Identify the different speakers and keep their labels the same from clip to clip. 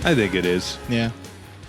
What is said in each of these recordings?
Speaker 1: I think it is.
Speaker 2: Yeah.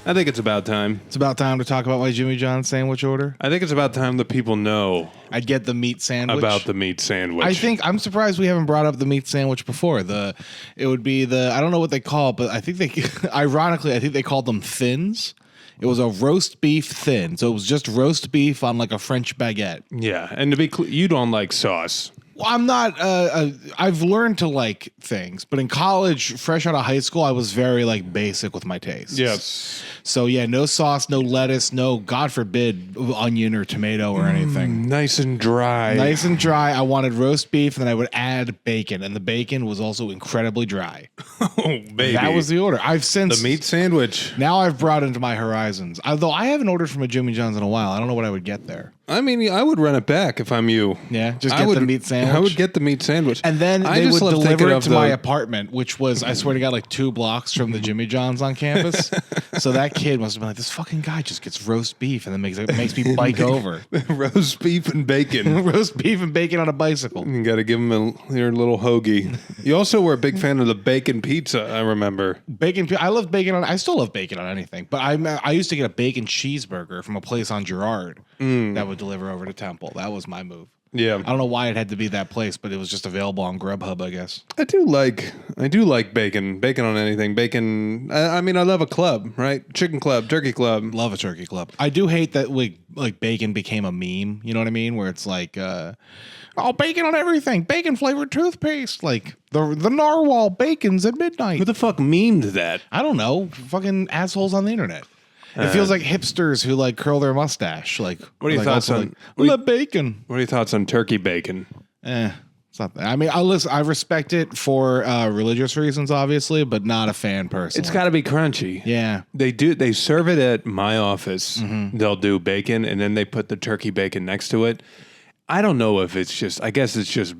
Speaker 1: I think it's about time.
Speaker 2: It's about time to talk about my Jimmy John's sandwich order.
Speaker 1: I think it's about time that people know
Speaker 2: I'd get the meat sandwich.
Speaker 1: about the meat sandwich.
Speaker 2: I'm surprised we haven't brought up the meat sandwich before. It would be I don't know what they call it, but I think ironically, I think they called them thins. It was a roast beef thin. So it was just roast beef on like a French baguette.
Speaker 1: Yeah. And to be clear, you don't like sauce.
Speaker 2: Well, I'm not, I've learned to like things, but in college, fresh out of high school, I was very like basic with my tastes.
Speaker 1: Yes.
Speaker 2: So yeah, no sauce, no lettuce, no, God forbid, onion or tomato or anything.
Speaker 1: Nice and dry.
Speaker 2: Nice and dry. I wanted roast beef, and then I would add bacon, and the bacon was also incredibly dry.
Speaker 1: Oh, baby.
Speaker 2: That was the order.
Speaker 1: The meat sandwich.
Speaker 2: Now I've brought into my horizons. Although I haven't ordered from a Jimmy John's in a while. I don't know what I would get there.
Speaker 1: I mean, I would run it back if I'm you.
Speaker 2: Yeah, just get the meat sandwich.
Speaker 1: I would get the meat sandwich.
Speaker 2: And then they would deliver it to my apartment, which was, I swear to God, like 2 blocks from the Jimmy John's on campus. So that kid must have been like, this fucking guy just gets roast beef and then makes me bike over.
Speaker 1: Roast beef and bacon.
Speaker 2: Roast beef and bacon on a bicycle.
Speaker 1: You got to give him your little hoagie. You also were a big fan of the bacon pizza, I remember.
Speaker 2: I love bacon I still love bacon on anything, but I used to get a bacon cheeseburger from a place on Girard that would deliver over to Temple. That was my move.
Speaker 1: Yeah.
Speaker 2: I don't know why it had to be that place, but it was just available on Grubhub, I guess.
Speaker 1: I do like bacon. Bacon on anything. Bacon. I mean, I love a club, right? Chicken club, turkey club.
Speaker 2: Love a turkey club. I do hate that like bacon became a meme. You know what I mean? Where it's like, bacon on everything. Bacon flavored toothpaste. Like the narwhal bacons at midnight.
Speaker 1: Who the fuck memed that?
Speaker 2: I don't know. Fucking assholes on the internet. It feels like hipsters who like curl their mustache. Like,
Speaker 1: what are your thoughts on
Speaker 2: bacon?
Speaker 1: What are your thoughts on turkey bacon?
Speaker 2: It's not. I mean, I respect it for religious reasons, obviously, but not a fan personally.
Speaker 1: It's got to be crunchy.
Speaker 2: Yeah,
Speaker 1: they do. They serve it at my office.
Speaker 2: Mm-hmm.
Speaker 1: They'll do bacon, and then they put the turkey bacon next to it. I don't know if it's just. I guess it's just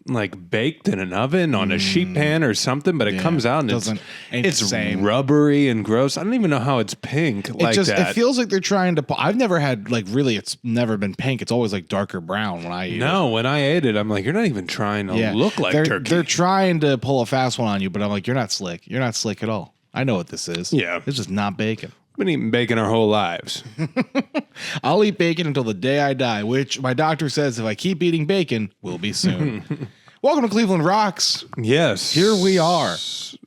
Speaker 1: like baked in an oven on a sheet pan or something, but it comes out and it's rubbery and gross. I don't even know how it's pink
Speaker 2: It feels like they're trying to. I've never had it's never been pink. It's always like darker brown when I eat it.
Speaker 1: No, when I ate it, I'm like, you're not even trying to look like turkey.
Speaker 2: They're trying to pull a fast one on you, but I'm like, you're not slick. You're not slick at all. I know what this is.
Speaker 1: Yeah.
Speaker 2: It's just not bacon.
Speaker 1: We've been eating bacon our whole lives.
Speaker 2: I'll eat bacon until the day I die, which my doctor says if I keep eating bacon, will be soon. Welcome to Cleveland Rocks.
Speaker 1: Yes.
Speaker 2: Here we are.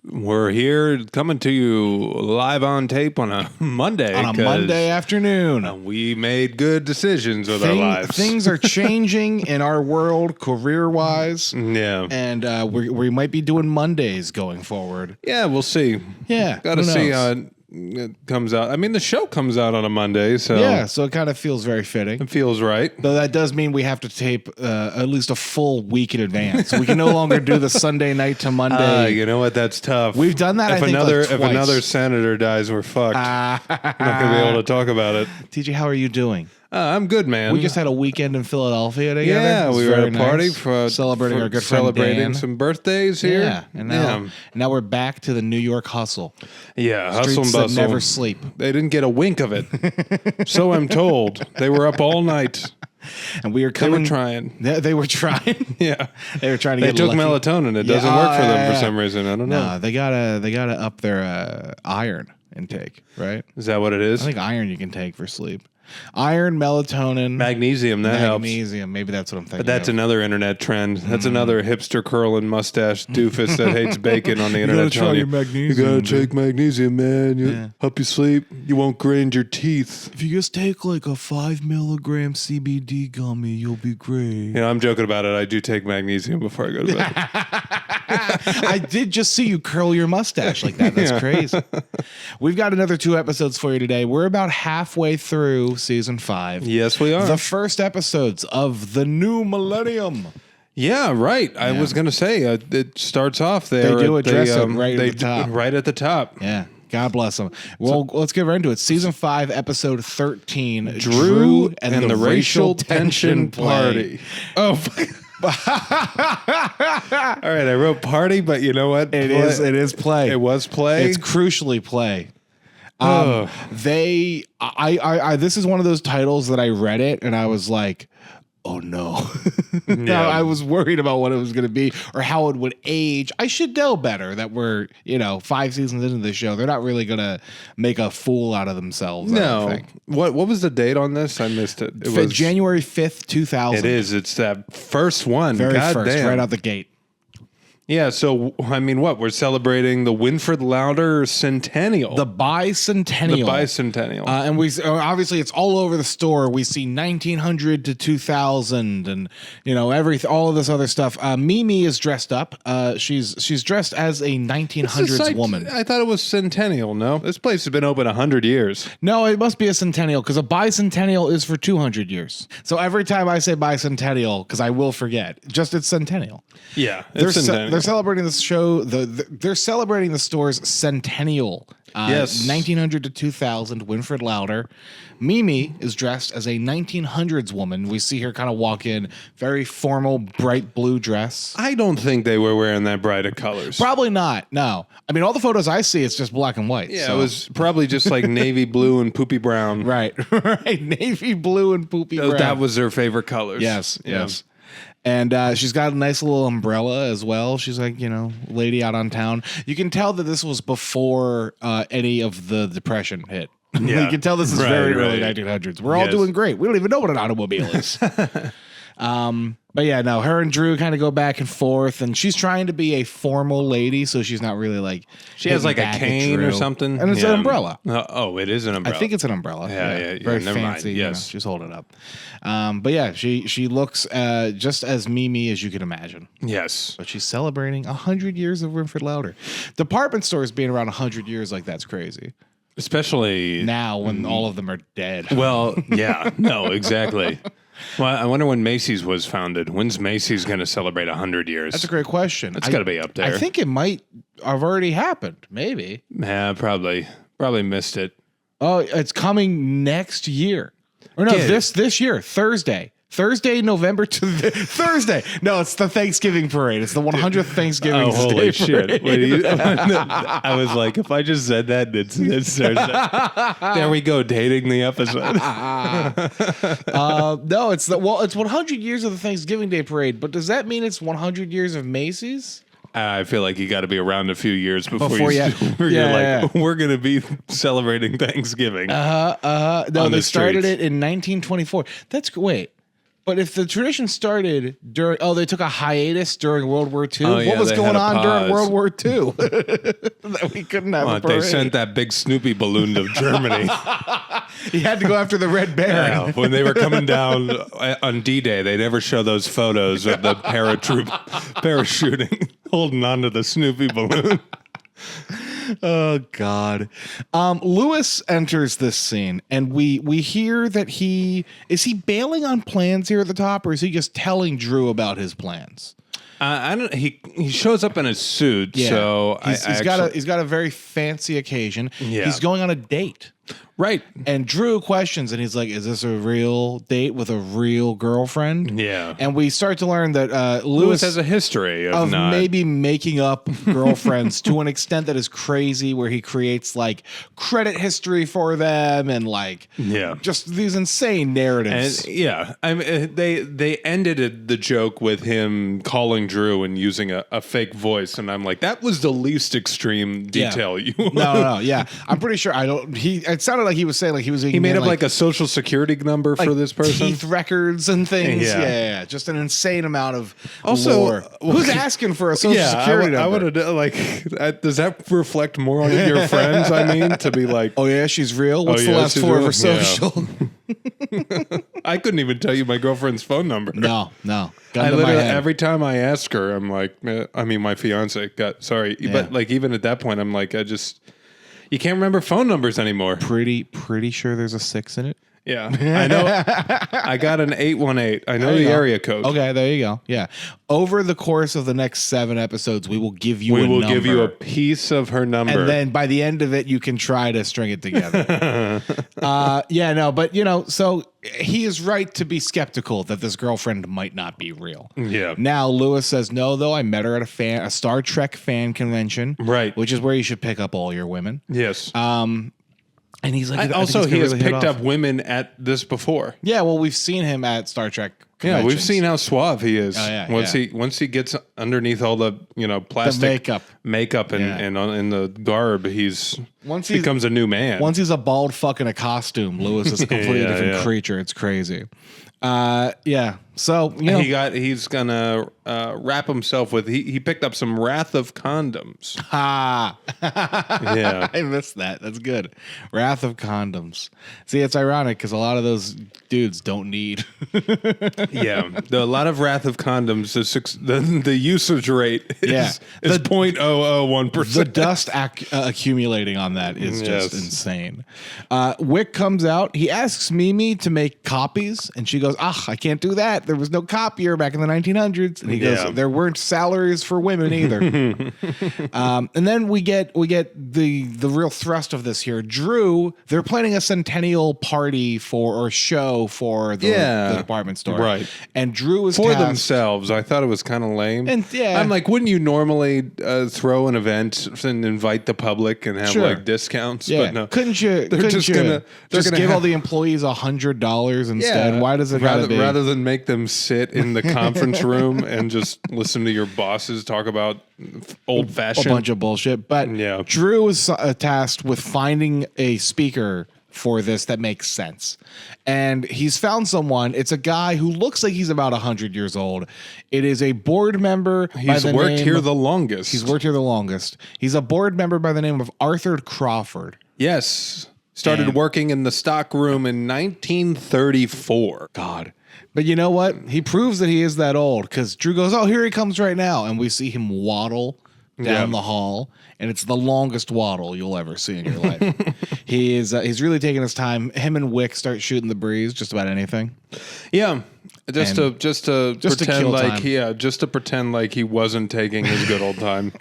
Speaker 1: We're here coming to you live on tape on a Monday.
Speaker 2: On a Monday afternoon.
Speaker 1: We made good decisions with our lives.
Speaker 2: Things are changing in our world career-wise.
Speaker 1: Yeah.
Speaker 2: And we might be doing Mondays going forward.
Speaker 1: Yeah, we'll see.
Speaker 2: Yeah.
Speaker 1: Got to see how it comes out. I mean, the show comes out on a Monday, so
Speaker 2: yeah, so it kind of feels very fitting.
Speaker 1: It feels right.
Speaker 2: Though that does mean we have to tape at least a full week in advance. We can no longer do the Sunday night to Monday.
Speaker 1: You know what? That's tough.
Speaker 2: We've done that.
Speaker 1: If another senator dies, we're fucked. We're not gonna be able to talk about it.
Speaker 2: TJ, how are you doing?
Speaker 1: I'm good, man.
Speaker 2: We just had a weekend in Philadelphia together.
Speaker 1: Yeah, we were at a party for
Speaker 2: celebrating our good friend Dan.
Speaker 1: Some birthdays here.
Speaker 2: Yeah, and now we're back to the New York hustle.
Speaker 1: Yeah,
Speaker 2: Streets
Speaker 1: hustle and bustle.
Speaker 2: that never sleep.
Speaker 1: They didn't get a wink of it. So I'm told. They were up all night.
Speaker 2: And we were coming.
Speaker 1: They were trying.
Speaker 2: They were trying.
Speaker 1: Yeah,
Speaker 2: they were trying to.
Speaker 1: They took melatonin. It doesn't work for them for some reason. I don't know.
Speaker 2: No, they gotta up their iron intake. Right?
Speaker 1: Is that what it is?
Speaker 2: I think iron you can take for sleep. Iron, melatonin,
Speaker 1: magnesium. That helps.
Speaker 2: Magnesium. Maybe that's what I'm thinking.
Speaker 1: But that's another internet trend. That's another hipster curling mustache doofus that hates bacon on the internet. You gotta take magnesium, man. Help you sleep. You won't grind your teeth.
Speaker 2: If you just take like a 5 milligram CBD gummy, you'll be great.
Speaker 1: Yeah, I'm joking about it. I do take magnesium before I go to bed.
Speaker 2: I did just see you curl your mustache like that. That's crazy. We've got another 2 episodes for you today. We're about halfway through season 5.
Speaker 1: Yes, we are.
Speaker 2: The first episodes of the new millennium.
Speaker 1: Yeah, right. I was going to say, it starts off there.
Speaker 2: They do address it right at the top.
Speaker 1: Right at the top.
Speaker 2: Yeah. God bless them. Well, let's get right into it. Season 5, episode 13.
Speaker 1: Drew and the Racial Tension Party. Oh, all right, I wrote party, but you know what?
Speaker 2: It is play.
Speaker 1: It was play.
Speaker 2: It's crucially play. This is one of those titles that I read it and I was like, oh no. Now, I was worried about what it was going to be or how it would age. I should know better that we're, 5 seasons into the show. They're not really going to make a fool out of themselves.
Speaker 1: No.
Speaker 2: I don't think.
Speaker 1: What was the date on this? I missed it. It was
Speaker 2: January 5th, 2000.
Speaker 1: It is. It's that first one.
Speaker 2: Very
Speaker 1: God
Speaker 2: first,
Speaker 1: damn.
Speaker 2: right out the gate.
Speaker 1: Yeah, so, I mean, what? We're celebrating the Winfred-Lauder centennial.
Speaker 2: The bicentennial.
Speaker 1: The bicentennial.
Speaker 2: And we obviously it's all over the store. We see 1900 to 2000 and, all of this other stuff. Mimi is dressed up. She's dressed as a 1900s woman.
Speaker 1: I thought it was centennial, no? This place has been open 100 years.
Speaker 2: No, it must be a centennial because a bicentennial is for 200 years. So every time I say bicentennial, because I will forget, just it's centennial.
Speaker 1: Yeah, it's centennial.
Speaker 2: They're celebrating this show. They're celebrating the store's centennial.
Speaker 1: Yes,
Speaker 2: 1900 to 2000. Winfred-Lauder. Mimi is dressed as a 1900s woman. We see her kind of walk in, very formal, bright blue dress.
Speaker 1: I don't think they were wearing that bright of colors.
Speaker 2: Probably not. No, I mean all the photos I see, it's just black and white.
Speaker 1: Yeah,
Speaker 2: so.
Speaker 1: It was probably just like navy blue and poopy brown.
Speaker 2: Right, navy blue and poopy brown.
Speaker 1: That was their favorite colors.
Speaker 2: Yes. And she's got a nice little umbrella as well. She's like, lady out on town. You can tell that this was before any of the Depression hit.
Speaker 1: Yeah.
Speaker 2: You can tell this is very early 1900s. We're all doing great. We don't even know what an automobile is. But yeah, no, her and Drew kind of go back and forth, and she's trying to be a formal lady, so she's not really like
Speaker 1: she has like a cane or something,
Speaker 2: and it's an umbrella.
Speaker 1: It is an umbrella.
Speaker 2: I think it's an umbrella.
Speaker 1: Yeah.
Speaker 2: Very
Speaker 1: never
Speaker 2: fancy.
Speaker 1: Mind. Yes,
Speaker 2: she's holding it up. But yeah, she looks just as Mimi as you can imagine.
Speaker 1: Yes,
Speaker 2: but she's celebrating 100 years of Winfred-Lauder. Department stores being around 100 years, like that's crazy.
Speaker 1: Especially
Speaker 2: now when all of them are dead.
Speaker 1: Well, yeah, no, exactly. Well, I wonder when Macy's was founded. When's Macy's going to celebrate 100 years?
Speaker 2: That's a great question.
Speaker 1: It's got to be up there.
Speaker 2: I think it might have already happened. Maybe.
Speaker 1: Yeah, probably missed it.
Speaker 2: Oh, it's coming next year. Or no, this year, Thursday, November to Thursday. No, it's the Thanksgiving parade. It's the 100th Thanksgiving Day
Speaker 1: holy shit.
Speaker 2: parade.
Speaker 1: I was like, if I just said that, it's Thursday. There we go, dating the episode.
Speaker 2: No, it's 100 years of the Thanksgiving Day parade, but does that mean it's 100 years of Macy's?
Speaker 1: I feel like you got to be around a few years before you're like, we're going to be celebrating Thanksgiving.
Speaker 2: No, they started it in 1924. But if the tradition started during, they took a hiatus during World War II. What was going on during World War II that we couldn't have a parade?
Speaker 1: They sent that big Snoopy balloon to Germany.
Speaker 2: He had to go after the Red Baron.
Speaker 1: Yeah, when they were coming down on D-Day, they never show those photos of the parachuting, holding onto the Snoopy balloon.
Speaker 2: Oh God. Lewis enters this scene and we hear that is he bailing on plans here at the top, or is he just telling Drew about his plans?
Speaker 1: I don't. He shows up in a suit, so
Speaker 2: he's got a very fancy occasion.
Speaker 1: Yeah.
Speaker 2: He's going on a date.
Speaker 1: Right.
Speaker 2: And Drew questions, and he's like, is this a real date with a real girlfriend?
Speaker 1: Yeah.
Speaker 2: And we start to learn that Lewis
Speaker 1: has a history of
Speaker 2: maybe making up girlfriends to an extent that is crazy, where he creates like credit history for them and like just these insane narratives.
Speaker 1: And I mean, they ended the joke with him calling Drew and using a fake voice, and I'm like, that was the least extreme detail.
Speaker 2: No, yeah. I'm pretty sure it sounded like he was saying like he
Speaker 1: made up like a social security number for this person,
Speaker 2: teeth records and things. Yeah. Just an insane amount of lore. Who's asking for a social security number?
Speaker 1: I would have like. Does that reflect more on your friends? I mean, to be like,
Speaker 2: oh yeah, she's real. What's the last four of her social?
Speaker 1: I couldn't even tell you my girlfriend's phone number.
Speaker 2: No.
Speaker 1: I literally every time I ask her, I'm like, my fiance. Sorry, but like even at that point, I'm like, you can't remember phone numbers anymore.
Speaker 2: Pretty sure there's a 6 in it.
Speaker 1: Yeah, I know. I got an 818. I know the area code.
Speaker 2: Okay, there you go. Yeah. Over the course of the next 7 episodes, we will give you
Speaker 1: give you a piece of her number.
Speaker 2: And then by the end of it, you can try to string it together. So he is right to be skeptical that this girlfriend might not be real.
Speaker 1: Yeah.
Speaker 2: Now, Lewis says, no, though, I met her at a Star Trek fan convention.
Speaker 1: Right.
Speaker 2: Which is where you should pick up all your women.
Speaker 1: Yes.
Speaker 2: And he's like,
Speaker 1: he has picked up women at this before.
Speaker 2: Yeah, well, we've seen him at Star Trek
Speaker 1: Yeah, we've seen how suave he is.
Speaker 2: Oh, yeah,
Speaker 1: once he gets underneath all the plastic makeup and in the garb, he becomes a new man.
Speaker 2: Once he's a bald fuck in a costume, Lewis is a completely different creature. It's crazy. So
Speaker 1: he's gonna wrap himself with he picked up some Wrath of condoms. Yeah,
Speaker 2: I missed that. That's good. Wrath of condoms. See, it's ironic because a lot of those dudes don't need.
Speaker 1: A lot of Wrath of condoms. The usage rate is 0.001%.
Speaker 2: The dust accumulating on that is just insane. Wick comes out. He asks Mimi to make copies, and she goes, I can't do that. There was no copier back in the 1900s. And he goes, there weren't salaries for women either. And then we get the real thrust of this here. Drew, they're planning a centennial party or show for the department store.
Speaker 1: Right.
Speaker 2: And Drew is
Speaker 1: for themselves. I thought it was kind of lame. And I'm like, wouldn't you normally throw an event and invite the public and have like discounts?
Speaker 2: Yeah.
Speaker 1: But no.
Speaker 2: Couldn't you give all the employees $100 instead? Why does it
Speaker 1: rather than make them sit in the conference room and just listen to your bosses talk about old fashioned
Speaker 2: a bunch of bullshit? But Drew was tasked with finding a speaker for this that makes sense, and he's found someone. It's a guy who looks like he's about 100 years old. It is a board member.
Speaker 1: He's worked here the longest. He's a board member by the name of Arthur Crawford. Yes. Started working in the stock room in 1934.
Speaker 2: God. But you know what? He proves that he is that old because Drew goes, here he comes right now. And we see him waddle down the hall. And it's the longest waddle you'll ever see in your life. He's really taking his time. Him and Wick start shooting the breeze, just about anything.
Speaker 1: Yeah. Just to pretend like he wasn't taking his good old time.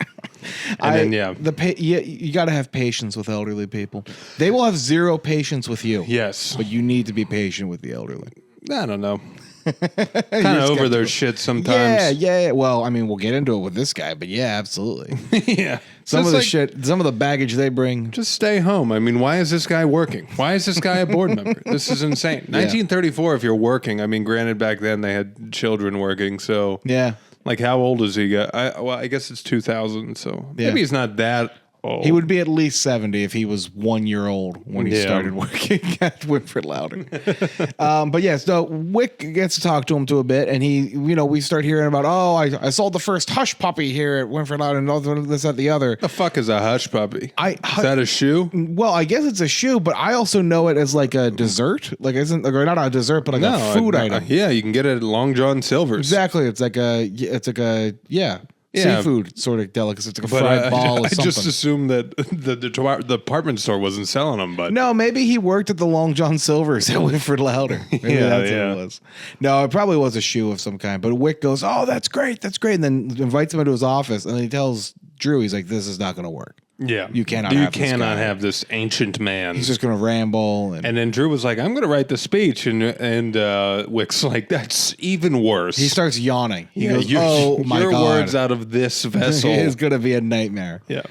Speaker 2: You got to have patience with elderly people. They will have zero patience with you.
Speaker 1: Yes.
Speaker 2: But you need to be patient with the elderly.
Speaker 1: I don't know. Kind of over their shit sometimes.
Speaker 2: Yeah. Well, I mean, we'll get into it with this guy, but yeah, absolutely.
Speaker 1: Yeah.
Speaker 2: Some of the baggage they bring.
Speaker 1: Just stay home. I mean, why is this guy working? Why is this guy a board member? This is insane. 1934, if you're working, I mean, granted, back then they had children working, so.
Speaker 2: Yeah.
Speaker 1: Like, how old is he? I guess it's 2000, so maybe he's not that old.
Speaker 2: He would be at least 70 if he was 1 year old when he started working at Winfred-Lauder. So Wick gets to talk to him a bit, and we start hearing about, I sold the first hush puppy here at Winfred-Lauder and all this, that, the other.
Speaker 1: The fuck is a hush puppy? Is that a shoe?
Speaker 2: Well, I guess it's a shoe, but I also know it as like a dessert. Like, or not a dessert, but a food item.
Speaker 1: Yeah, you can get it at Long John Silver's.
Speaker 2: Exactly. It's like a seafood sort of delicacy. It's like a fried ball or something.
Speaker 1: I just assumed that the department store wasn't selling them, but
Speaker 2: no, maybe he worked at the Long John Silver's at Winfred-Lauder. Maybe that's what it was. No, it probably was a shoe of some kind. But Wick goes, that's great, and then invites him into his office, and he tells Drew, he's like, this is not going to work.
Speaker 1: Yeah,
Speaker 2: you cannot
Speaker 1: have this ancient man.
Speaker 2: He's just going to ramble.
Speaker 1: And then Drew was like, I'm going to write the speech. And Wick's like, that's even worse.
Speaker 2: He starts yawning. He goes, my God.
Speaker 1: Your words out of this vessel.
Speaker 2: It is going to be a nightmare.
Speaker 1: Yeah.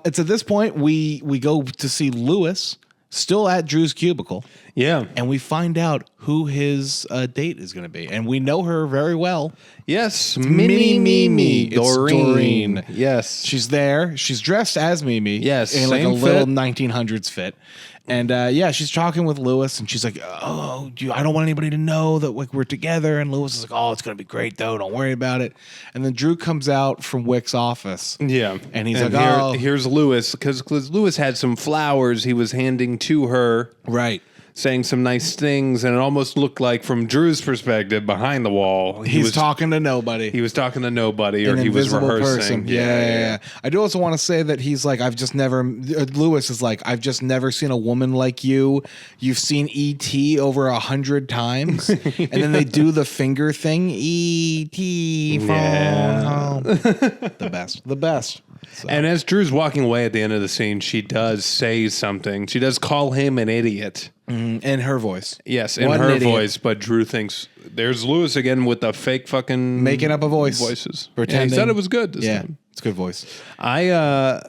Speaker 2: It's at this point, we go to see Lewis still at Drew's cubicle.
Speaker 1: Yeah.
Speaker 2: And we find out who his date is going to be. And we know her very well.
Speaker 1: Yes.
Speaker 2: Mimi.
Speaker 1: Doreen. Yes.
Speaker 2: She's there. She's dressed as Mimi.
Speaker 1: Yes.
Speaker 2: In like a little 1900s fit. And she's talking with Lewis, and she's like, I don't want anybody to know that we're together. And Lewis is like, it's going to be great, though. Don't worry about it. And then Drew comes out from Wick's office.
Speaker 1: Yeah.
Speaker 2: And he's like,
Speaker 1: here's Lewis. Because Lewis had some flowers he was handing to her.
Speaker 2: Right.
Speaker 1: Saying some nice things, and it almost looked like, from Drew's perspective, behind the wall,
Speaker 2: he was talking to nobody.
Speaker 1: He was talking to nobody, or he was rehearsing.
Speaker 2: Yeah. I do also want to say that he's like, Lewis is like, I've just never seen a woman like you. You've seen E.T. over 100 times, and then they do the finger thing. E.T. phone home. The best. So.
Speaker 1: And as Drew's walking away at the end of the scene, she does say something. She does call him an idiot.
Speaker 2: In her voice.
Speaker 1: Yes, in her voice, but Drew thinks, there's Lewis again with the fake fucking...
Speaker 2: making up a voice.
Speaker 1: Voices.
Speaker 2: Pretending.
Speaker 1: Yeah, he said it was good this time.
Speaker 2: It's a good voice.
Speaker 1: I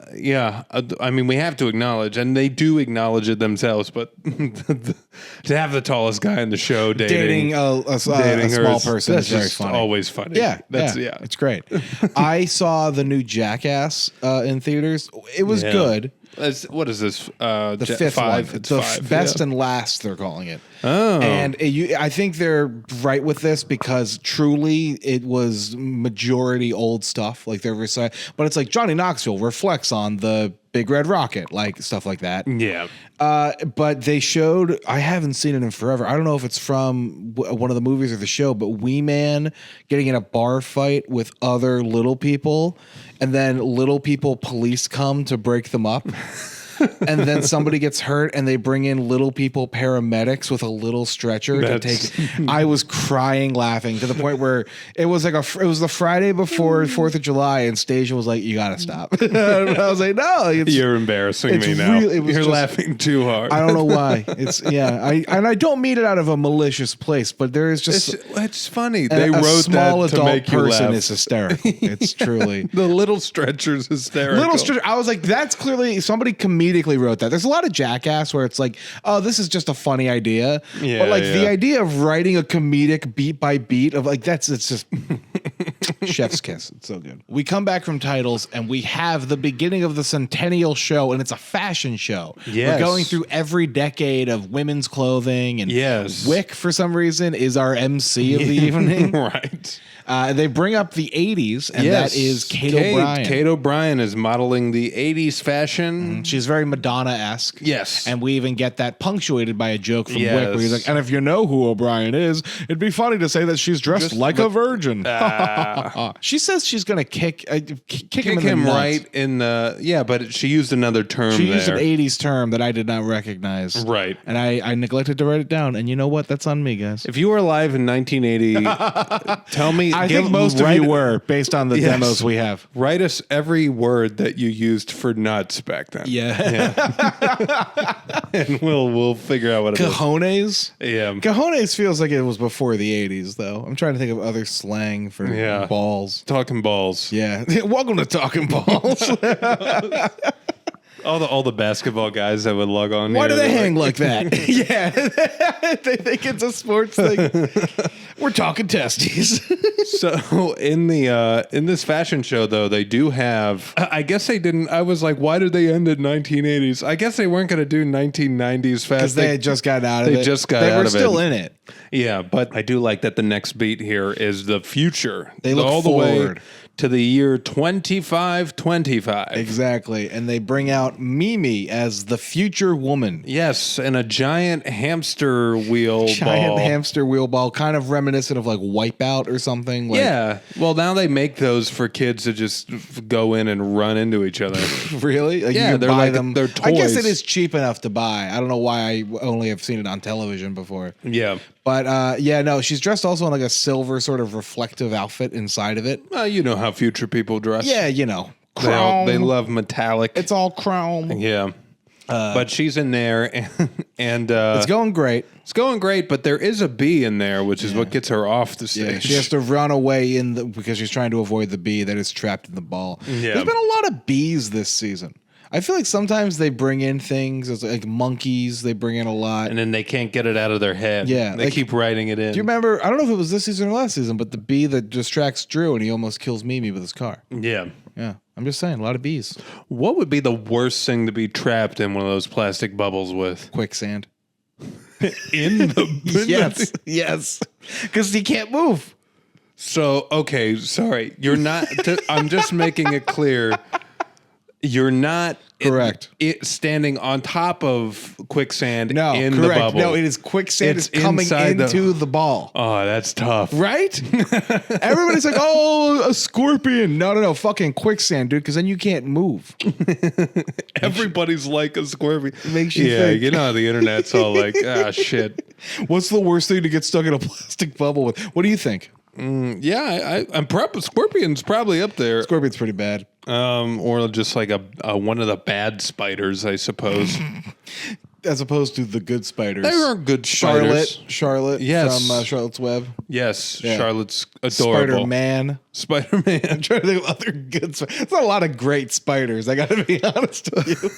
Speaker 1: mean, we have to acknowledge, and they do acknowledge it themselves, but to have the tallest guy in the show dating
Speaker 2: a small person is very funny.
Speaker 1: Always funny.
Speaker 2: Yeah, it's great. I saw the new Jackass in theaters. It was good.
Speaker 1: What is this?
Speaker 2: The fifth
Speaker 1: five?
Speaker 2: one.
Speaker 1: It's
Speaker 2: the
Speaker 1: five.
Speaker 2: best and last, they're calling it.
Speaker 1: Oh.
Speaker 2: And I think they're right with this because truly it was majority old stuff. Like they're but it's like Johnny Knoxville reflects on the Big Red Rocket, like stuff like that.
Speaker 1: Yeah.
Speaker 2: But they showed, I haven't seen it in forever. I don't know if it's from one of the movies or the show, but Wee Man getting in a bar fight with other little people, and then little people police come to break them up. And then somebody gets hurt, and they bring in little people paramedics with a little stretcher to take. I was crying, laughing to the point where it was like it was the Friday before 4th of July, and Stasia was like, "You gotta stop." I was like, "No,
Speaker 1: you're embarrassing me now. You're laughing too hard.
Speaker 2: I don't know why. I don't mean it out of a malicious place, but there is just
Speaker 1: it's funny. They wrote that to make you laugh.
Speaker 2: Person is hysterical. It's truly
Speaker 1: the little stretcher's hysterical.
Speaker 2: I was like, that's clearly somebody comedically wrote that. There's a lot of Jackass where it's like, oh, this is just a funny idea.
Speaker 1: Yeah,
Speaker 2: but like the idea of writing a comedic beat by beat of like it's just chef's kiss. It's so good. We come back from titles and we have the beginning of the Centennial show, and it's a fashion show.
Speaker 1: Yes.
Speaker 2: We're going through every decade of women's clothing, and Wick for some reason is our MC of the evening.
Speaker 1: Right.
Speaker 2: They bring up the 80s, and that is Kate O'Brien.
Speaker 1: Kate O'Brien is modeling the 80s fashion.
Speaker 2: She's very Madonna-esque.
Speaker 1: Yes.
Speaker 2: And we even get that punctuated by a joke from Wick where he's like, and if you know who O'Brien is, it'd be funny to say that she's dressed like a virgin. She says she's going to kick him in the nuts.
Speaker 1: Right in the... but she used another term
Speaker 2: She used an 80s term that I did not recognize.
Speaker 1: Right.
Speaker 2: And I neglected to write it down. And you know what? That's on me, guys.
Speaker 1: If you were alive in 1980, tell me...
Speaker 2: I think most of you were, based on the demos we have.
Speaker 1: Write us every word that you used for nuts back then.
Speaker 2: Yeah.
Speaker 1: And we'll figure out what it is.
Speaker 2: Cojones?
Speaker 1: Yeah.
Speaker 2: Cojones feels like it was before the 80s, though. I'm trying to think of other slang for balls.
Speaker 1: Talking balls.
Speaker 2: Yeah. Welcome to Talking Balls.
Speaker 1: All the basketball guys that would log on.
Speaker 2: Why do they hang like that? Yeah, they think it's a sports thing. We're talking testes.
Speaker 1: So in this fashion show, though, they do have. I guess they didn't. I was like, why did they end in 1980s? I guess they weren't going to do 1990s fashion
Speaker 2: because they had just gotten out of it.
Speaker 1: They just got out of it.
Speaker 2: They were still in it.
Speaker 1: Yeah, but I do like that the next beat here is the future.
Speaker 2: They look
Speaker 1: all
Speaker 2: forward.
Speaker 1: The way to the year 2525.
Speaker 2: Exactly. And they bring out Mimi as the future woman.
Speaker 1: Yes, and a giant hamster wheel ball.
Speaker 2: Hamster wheel ball, kind of reminiscent of like Wipeout or something. Like,
Speaker 1: yeah. Well, now they make those for kids to just go in and run into each other.
Speaker 2: Really? Like
Speaker 1: yeah,
Speaker 2: they're like
Speaker 1: them. They're toys.
Speaker 2: I guess it is cheap enough to buy. I don't know why I only have seen it on television before.
Speaker 1: Yeah.
Speaker 2: But no, she's dressed also in like a silver sort of reflective outfit inside of it.
Speaker 1: Well, you know how future people dress.
Speaker 2: Yeah, you know. Chrome.
Speaker 1: They love metallic.
Speaker 2: It's all chrome.
Speaker 1: Yeah. But she's in there, and
Speaker 2: it's going great.
Speaker 1: It's going great, but there is a bee in there, which is what gets her off the stage.
Speaker 2: Yeah, she has to run away because she's trying to avoid the bee that is trapped in the ball.
Speaker 1: Yeah.
Speaker 2: There's been a lot of bees this season. I feel like sometimes they bring in things like monkeys. They bring in a lot,
Speaker 1: and then they can't get it out of their head.
Speaker 2: Yeah,
Speaker 1: they keep writing it in.
Speaker 2: Do you remember? I don't know if it was this season or last season, but the bee that distracts Drew and he almost kills Mimi with his car.
Speaker 1: Yeah.
Speaker 2: I'm just saying, a lot of bees.
Speaker 1: What would be the worst thing to be trapped in one of those plastic bubbles with?
Speaker 2: Quicksand.
Speaker 1: In the
Speaker 2: yes, because he can't move.
Speaker 1: So okay, sorry, you're not. I'm just making it clear. You're not
Speaker 2: correct.
Speaker 1: Standing on top of quicksand
Speaker 2: no,
Speaker 1: in
Speaker 2: correct.
Speaker 1: the bubble.
Speaker 2: No, it is quicksand is coming into the ball.
Speaker 1: Oh, that's tough.
Speaker 2: Right? Everybody's like, oh, a scorpion. No. Fucking quicksand, dude, because then you can't move.
Speaker 1: Everybody's like a scorpion.
Speaker 2: It makes you think.
Speaker 1: You know, the internet's all like, shit.
Speaker 2: What's the worst thing to get stuck in a plastic bubble with? What do you think?
Speaker 1: I'm Scorpion's probably up there.
Speaker 2: Scorpion's pretty bad.
Speaker 1: Or just like a one of the bad spiders, I suppose.
Speaker 2: As opposed to the good spiders.
Speaker 1: They weren't good spiders.
Speaker 2: Charlotte
Speaker 1: Yes.
Speaker 2: from Charlotte's Web.
Speaker 1: Yes,
Speaker 2: Yeah.
Speaker 1: Charlotte's adorable.
Speaker 2: Spider-Man.
Speaker 1: Spider-Man.
Speaker 2: Trying to think of other good spiders. There's not a lot of great spiders, I gotta be honest with you.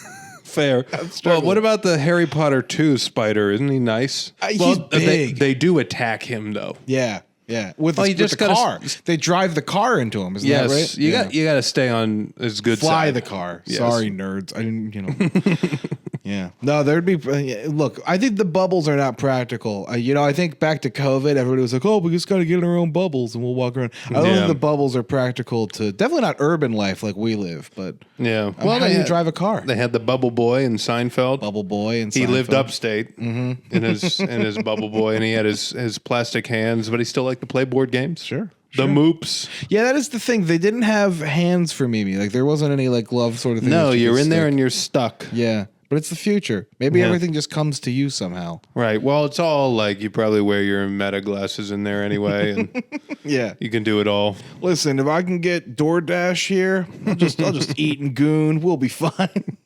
Speaker 1: Fair. Well, what about the Harry Potter 2 spider? Isn't he nice?
Speaker 2: He's big.
Speaker 1: They do attack him, though.
Speaker 2: Yeah. Yeah, with
Speaker 1: you just
Speaker 2: the
Speaker 1: gotta
Speaker 2: car. They drive the car into him. Isn't that right?
Speaker 1: You got to stay on his good
Speaker 2: Fly
Speaker 1: side.
Speaker 2: the car.
Speaker 1: Yes.
Speaker 2: Sorry, nerds. I didn't. Yeah. No, there'd be. Look, I think the bubbles are not practical. I think back to COVID, everybody was like, "Oh, we just got to get in our own bubbles and we'll walk around." I don't think the bubbles are practical to definitely not urban life like we live, but
Speaker 1: yeah.
Speaker 2: Well, how do you drive a car?
Speaker 1: They had the Bubble Boy in Seinfeld.
Speaker 2: Bubble Boy and
Speaker 1: he lived upstate in his Bubble Boy, and he had his plastic hands, but he still liked to play board games.
Speaker 2: Sure.
Speaker 1: The Moops.
Speaker 2: Yeah, that is the thing. They didn't have hands for Mimi. Like there wasn't any like glove sort of thing.
Speaker 1: No, you're in there and you're stuck.
Speaker 2: Yeah. But it's the future. Maybe everything just comes to you somehow.
Speaker 1: Right. Well, it's all like you probably wear your meta glasses in there anyway, and
Speaker 2: yeah,
Speaker 1: you can do it all.
Speaker 2: Listen, if I can get DoorDash here, I'll just eat and goon. We'll be fine.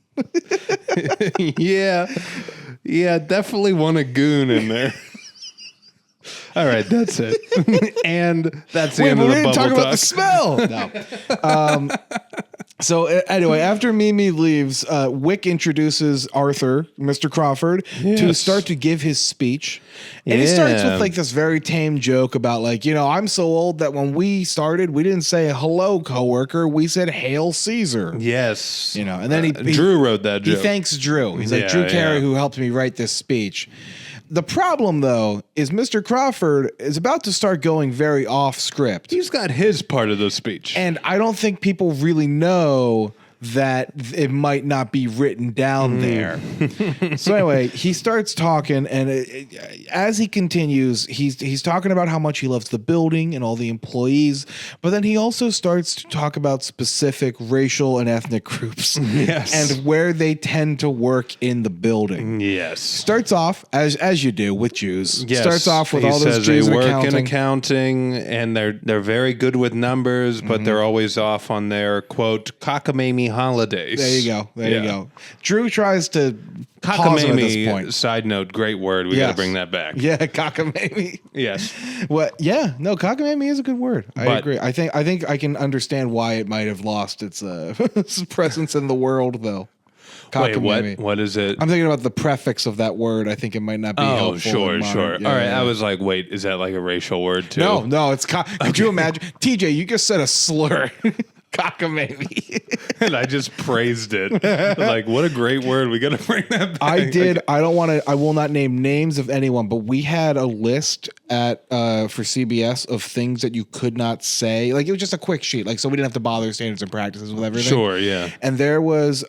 Speaker 1: Yeah, definitely want a goon in there. All right, that's it. And that's the end of the bubble talk.
Speaker 2: We didn't talk about the smell. No. So anyway, after Mimi leaves, Wick introduces Arthur, Mr. Crawford, to start to give his speech. And he starts with like this very tame joke about like, I'm so old that when we started, we didn't say hello, coworker. We said Hail Caesar.
Speaker 1: Yes.
Speaker 2: And then
Speaker 1: Drew wrote that joke.
Speaker 2: He thanks Drew. He's like, Drew Carey, who helped me write this speech. The problem, though, is Mr. Crawford is about to start going very off script.
Speaker 1: He's got his part of the speech.
Speaker 2: And I don't think people really know that it might not be written down there. So anyway, he starts talking, and as he continues, he's talking about how much he loves the building and all the employees, but then he also starts to talk about specific racial and ethnic groups and where they tend to work in the building.
Speaker 1: Yes.
Speaker 2: Starts off, as you do, with Jews.
Speaker 1: Yes.
Speaker 2: Starts off with
Speaker 1: he
Speaker 2: all those
Speaker 1: says
Speaker 2: Jews
Speaker 1: they
Speaker 2: in
Speaker 1: work in accounting, and they're very good with numbers, but they're always off on their, quote, cockamamie holidays.
Speaker 2: There you go. Drew tries to pause him at this point.
Speaker 1: Side note, great word. We got to bring that back.
Speaker 2: Yeah, cockamamie.
Speaker 1: Yes.
Speaker 2: Cockamamie is a good word. I agree. I think I can understand why it might have lost its presence in the world, though.
Speaker 1: Wait, what is it?
Speaker 2: I'm thinking about the prefix of that word. I think it might not be helpful.
Speaker 1: Oh, sure.
Speaker 2: Yeah,
Speaker 1: all right. I was like, wait, is that like a racial word too?
Speaker 2: No, it's could you imagine? TJ, you just said a slur. Cockamamie.
Speaker 1: And I just praised it. Like, what a great word. We got to bring that back.
Speaker 2: I did. I will not name names of anyone, but we had a list for CBS of things that you could not say. Like, it was just a quick sheet. Like, so we didn't have to bother standards and practices with everything.
Speaker 1: Sure, yeah.
Speaker 2: And there was,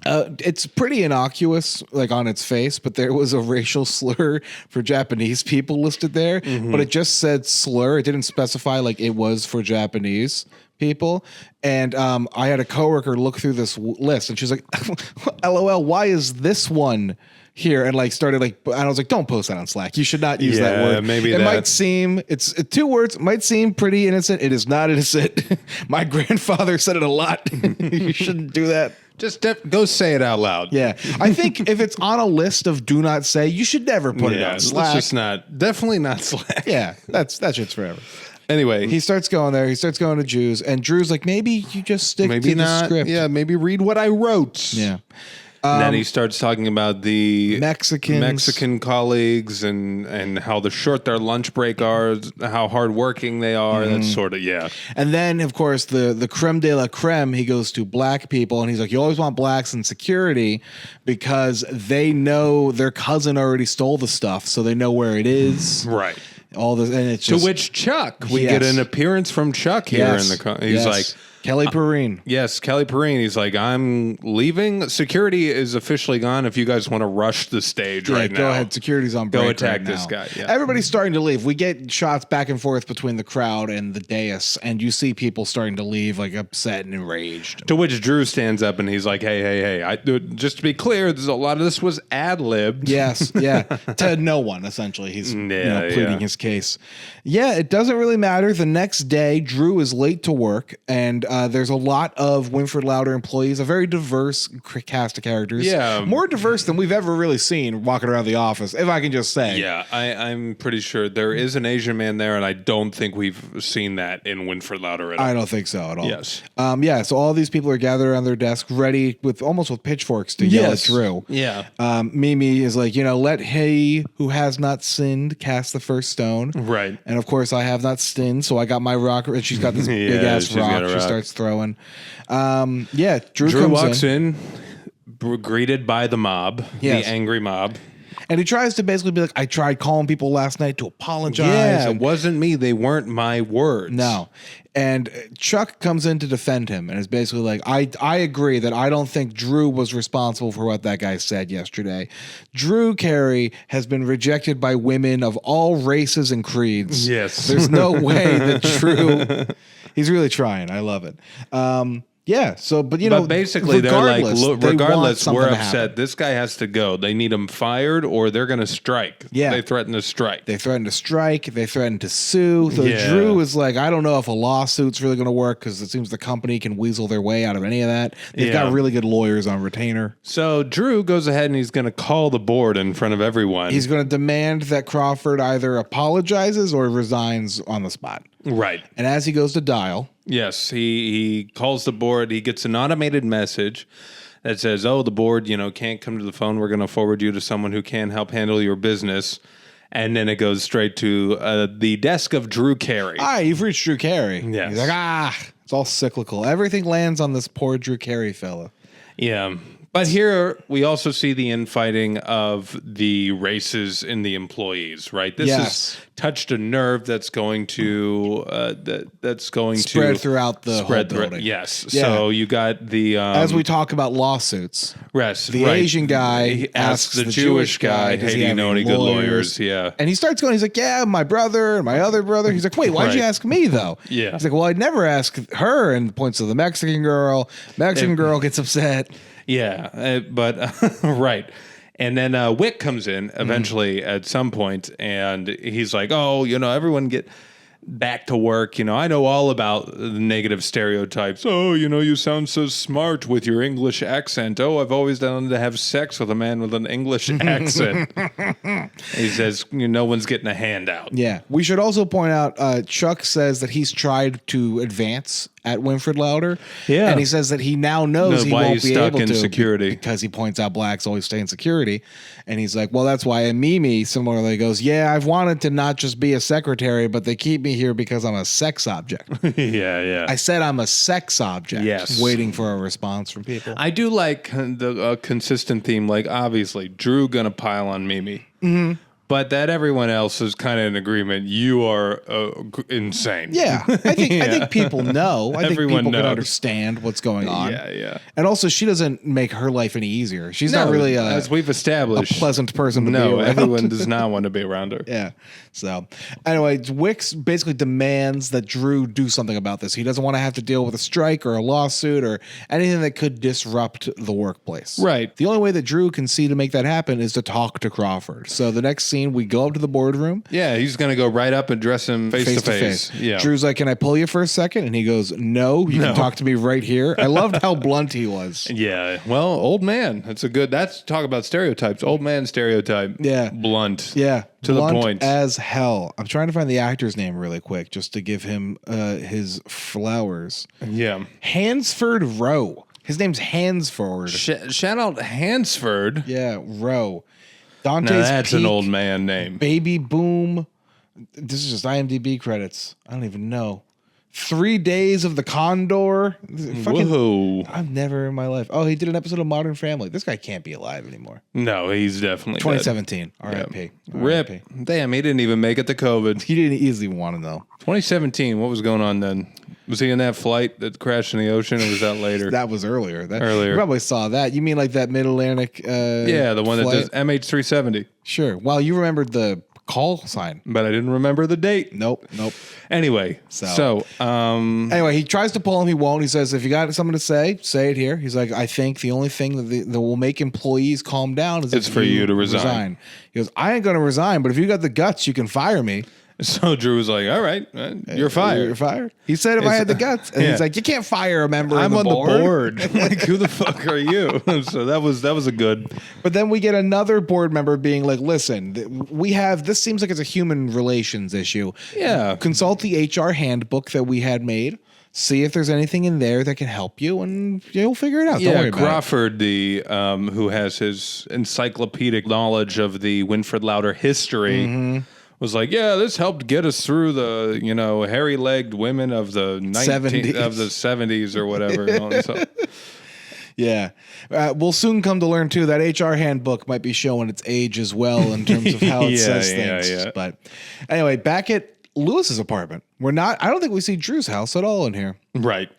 Speaker 2: it's pretty innocuous, like on its face, but there was a racial slur for Japanese people listed there, but it just said slur. It didn't specify like it was for Japanese people. And I had a coworker look through this list, and she's like, LOL, why is this one here? And like started like, and I was like, don't post that on Slack. You should not use that word.
Speaker 1: Maybe
Speaker 2: it might seem, it's 2 words, might seem pretty innocent. It is not innocent. My grandfather said it a lot. You shouldn't do that.
Speaker 1: Just go say it out loud.
Speaker 2: Yeah. I think if it's on a list of do not say, you should never put it on Slack.
Speaker 1: Let's just definitely not Slack.
Speaker 2: Yeah. That shit's forever.
Speaker 1: Anyway,
Speaker 2: he starts going there. He starts going to Jews, and Drew's like, maybe you just stick to the script.
Speaker 1: Yeah, maybe read what I wrote.
Speaker 2: Yeah.
Speaker 1: And then he starts talking about the
Speaker 2: Mexican
Speaker 1: colleagues and how short their lunch break are, how hardworking they are. That's sort of,
Speaker 2: And then, of course, the creme de la creme, he goes to black people, and he's like, you always want blacks in security because they know their cousin already stole the stuff, so they know where it is.
Speaker 1: Right.
Speaker 2: All this, and it's just,
Speaker 1: to which Chuck, we get an appearance from Chuck here in the. He's like,
Speaker 2: Kelly Perrine.
Speaker 1: Yes, Kelly Perrine. He's like, I'm leaving. Security is officially gone. If you guys want to rush the stage right now.
Speaker 2: Go ahead. Security's on break.
Speaker 1: Go attack
Speaker 2: right
Speaker 1: this
Speaker 2: now.
Speaker 1: guy. Yeah.
Speaker 2: Everybody's starting to leave. We get shots back and forth between the crowd and the dais, and you see people starting to leave, like upset and enraged.
Speaker 1: To which Drew stands up and he's like, hey. Just to be clear, a lot of this was ad-libbed.
Speaker 2: Yes, yeah. To no one, essentially. He's pleading his case. Yeah, it doesn't really matter. The next day, Drew is late to work, and There's a lot of Winfred-Lauder employees, a very diverse cast of characters.
Speaker 1: Yeah.
Speaker 2: More diverse than we've ever really seen walking around the office, if I can just say.
Speaker 1: Yeah, I'm pretty sure there is an Asian man there, and I don't think we've seen that in Winfred-Lauder at all.
Speaker 2: I don't think so at all.
Speaker 1: Yes.
Speaker 2: So all these people are gathered around their desk, ready with pitchforks to yell at Drew.
Speaker 1: Yeah.
Speaker 2: Mimi is like, let he who has not sinned cast the first stone.
Speaker 1: Right.
Speaker 2: And of course, I have not sinned, so I got my rock. And she's got this big ass rock. She starts throwing. Drew
Speaker 1: walks in, greeted by the mob,
Speaker 2: Yes.
Speaker 1: the angry mob.
Speaker 2: And he tries to basically be like, I tried calling people last night to apologize.
Speaker 1: Yeah, it wasn't me. They weren't my words.
Speaker 2: No. And Chuck comes in to defend him and is basically like, I agree that I don't think Drew was responsible for what that guy said yesterday. Drew Carey has been rejected by women of all races and creeds.
Speaker 1: Yes.
Speaker 2: There's no way that Drew... He's really trying. I love it. But
Speaker 1: basically they're like, look, regardless, we're upset.
Speaker 2: Happen.
Speaker 1: This guy has to go. They need him fired, or they're going to strike.
Speaker 2: Yeah,
Speaker 1: they threaten to strike.
Speaker 2: They threaten to sue. So Drew is like, I don't know if a lawsuit's really going to work because it seems the company can weasel their way out of any of that. They've got really good lawyers on retainer.
Speaker 1: So Drew goes ahead and he's going to call the board in front of everyone.
Speaker 2: He's going to demand that Crawford either apologizes or resigns on the spot.
Speaker 1: Right.
Speaker 2: And as he goes to dial.
Speaker 1: Yes, he calls the board. He gets an automated message that says, "Oh, the board, can't come to the phone. We're going to forward you to someone who can help handle your business." And then it goes straight to the desk of Drew Carey.
Speaker 2: You've reached Drew Carey.
Speaker 1: Yes.
Speaker 2: He's like, it's all cyclical. Everything lands on this poor Drew Carey fella.
Speaker 1: Yeah. But here we also see the infighting of the races in the employees, right? This has touched a nerve that's going to
Speaker 2: spread throughout the whole building.
Speaker 1: Yes. Yeah. So you got the
Speaker 2: as we talk about lawsuits.
Speaker 1: The
Speaker 2: Asian guy
Speaker 1: he asks the Jewish guy, "Hey, do you know any good lawyers?" Yeah.
Speaker 2: And he starts going. He's like, "Yeah, my brother and my other brother." He's like, "Wait, why'd you ask me though?"
Speaker 1: Yeah.
Speaker 2: He's like, "Well, I'd never ask her." And points to the Mexican girl. Mexican girl gets upset.
Speaker 1: Yeah, right. And then Wick comes in eventually at some point, and he's like, "Oh, everyone get back to work. I know all about the negative stereotypes. Oh, you sound so smart with your English accent. Oh, I've always wanted to have sex with a man with an English accent." He says, "No one's getting a handout."
Speaker 2: Yeah. We should also point out, Chuck says that he's tried to advance at Winfred-Lauder.
Speaker 1: Yeah.
Speaker 2: And he says that he now knows he won't be able to
Speaker 1: security
Speaker 2: because he points out blacks always stay in security. And he's like, well, that's why. And Mimi similarly goes, yeah, I've wanted to not just be a secretary, but they keep me here because I'm a sex object.
Speaker 1: Yeah.
Speaker 2: I said I'm a sex object.
Speaker 1: Yes.
Speaker 2: Waiting for a response from people.
Speaker 1: I do like the consistent theme. Like, obviously, Drew gonna pile on Mimi.
Speaker 2: Mm-hmm.
Speaker 1: But that everyone else is kind of in agreement. You are insane.
Speaker 2: Yeah, I think people know. I think
Speaker 1: Everyone
Speaker 2: people
Speaker 1: knows.
Speaker 2: can understand what's going on.
Speaker 1: Yeah.
Speaker 2: And also, she doesn't make her life any easier. She's not really
Speaker 1: as we've established,
Speaker 2: a pleasant person to be around.
Speaker 1: Everyone does not want to be around her.
Speaker 2: Yeah. So anyway, Wicks basically demands that Drew do something about this. He doesn't want to have to deal with a strike or a lawsuit or anything that could disrupt the workplace.
Speaker 1: Right.
Speaker 2: The only way that Drew can see to make that happen is to talk to Crawford. So the next scene, we go up to the boardroom.
Speaker 1: Yeah, he's going to go right up and address him face to face. Yeah.
Speaker 2: Drew's like, can I pull you for a second? And he goes, no, you can talk to me right here. I loved how blunt he was.
Speaker 1: Yeah. Well, old man. That's talk about stereotypes. Old man stereotype.
Speaker 2: Yeah.
Speaker 1: Blunt.
Speaker 2: Yeah.
Speaker 1: To
Speaker 2: blunt
Speaker 1: the point.
Speaker 2: As hell. I'm trying to find the actor's name really quick just to give him his flowers.
Speaker 1: Yeah.
Speaker 2: Hansford Rowe. His name's Hansford.
Speaker 1: Shout out Hansford.
Speaker 2: Yeah, Rowe. Dante's
Speaker 1: Now that's
Speaker 2: Peak,
Speaker 1: an old man name.
Speaker 2: Baby Boom. This is just IMDb credits. I don't even know. 3 Days of the Condor.
Speaker 1: Whoa.
Speaker 2: I've never in my life. Oh, he did an episode of Modern Family. This guy can't be alive anymore.
Speaker 1: No, he's definitely
Speaker 2: 2017. R.I.P.
Speaker 1: Yeah. RIP. Damn, he didn't even make it to COVID.
Speaker 2: He didn't easily want to know.
Speaker 1: 2017. What was going on then? Was he in that flight that crashed in the ocean, or was that later?
Speaker 2: That was earlier.
Speaker 1: Earlier.
Speaker 2: You probably saw that. You mean like that Mid-Atlantic
Speaker 1: yeah, the one
Speaker 2: flight?
Speaker 1: that does MH370.
Speaker 2: Sure. Well, you remembered the call sign.
Speaker 1: But I didn't remember the date.
Speaker 2: Nope.
Speaker 1: Anyway,
Speaker 2: anyway, he tries to pull him. He won't. He says, if you got something to say it here. He's like, I think the only thing that will make employees calm down is
Speaker 1: it's for you to resign.
Speaker 2: He goes, I ain't going to resign, but if you got the guts, you can fire me.
Speaker 1: So Drew was like, all right, you're fired.
Speaker 2: You're fired. He said if I had the guts. And he's like, you can't fire a member of the board.
Speaker 1: I'm on the board. Like, who the fuck are you? So that was a good.
Speaker 2: But then we get another board member being like, listen, this seems like it's a human relations issue.
Speaker 1: Yeah.
Speaker 2: Consult the HR handbook that we had made. See if there's anything in there that can help you, and you'll figure it out. Don't worry about
Speaker 1: Crawford, who has his encyclopedic knowledge of the Winfred-Lauder history, was like, yeah, this helped get us through the, hairy-legged women of the 70s or whatever. So.
Speaker 2: Yeah. We'll soon come to learn, too, that HR handbook might be showing its age as well in terms of how it says things. Yeah. But anyway, back at Lewis's apartment. I don't think we see Drew's house at all in here.
Speaker 1: Right.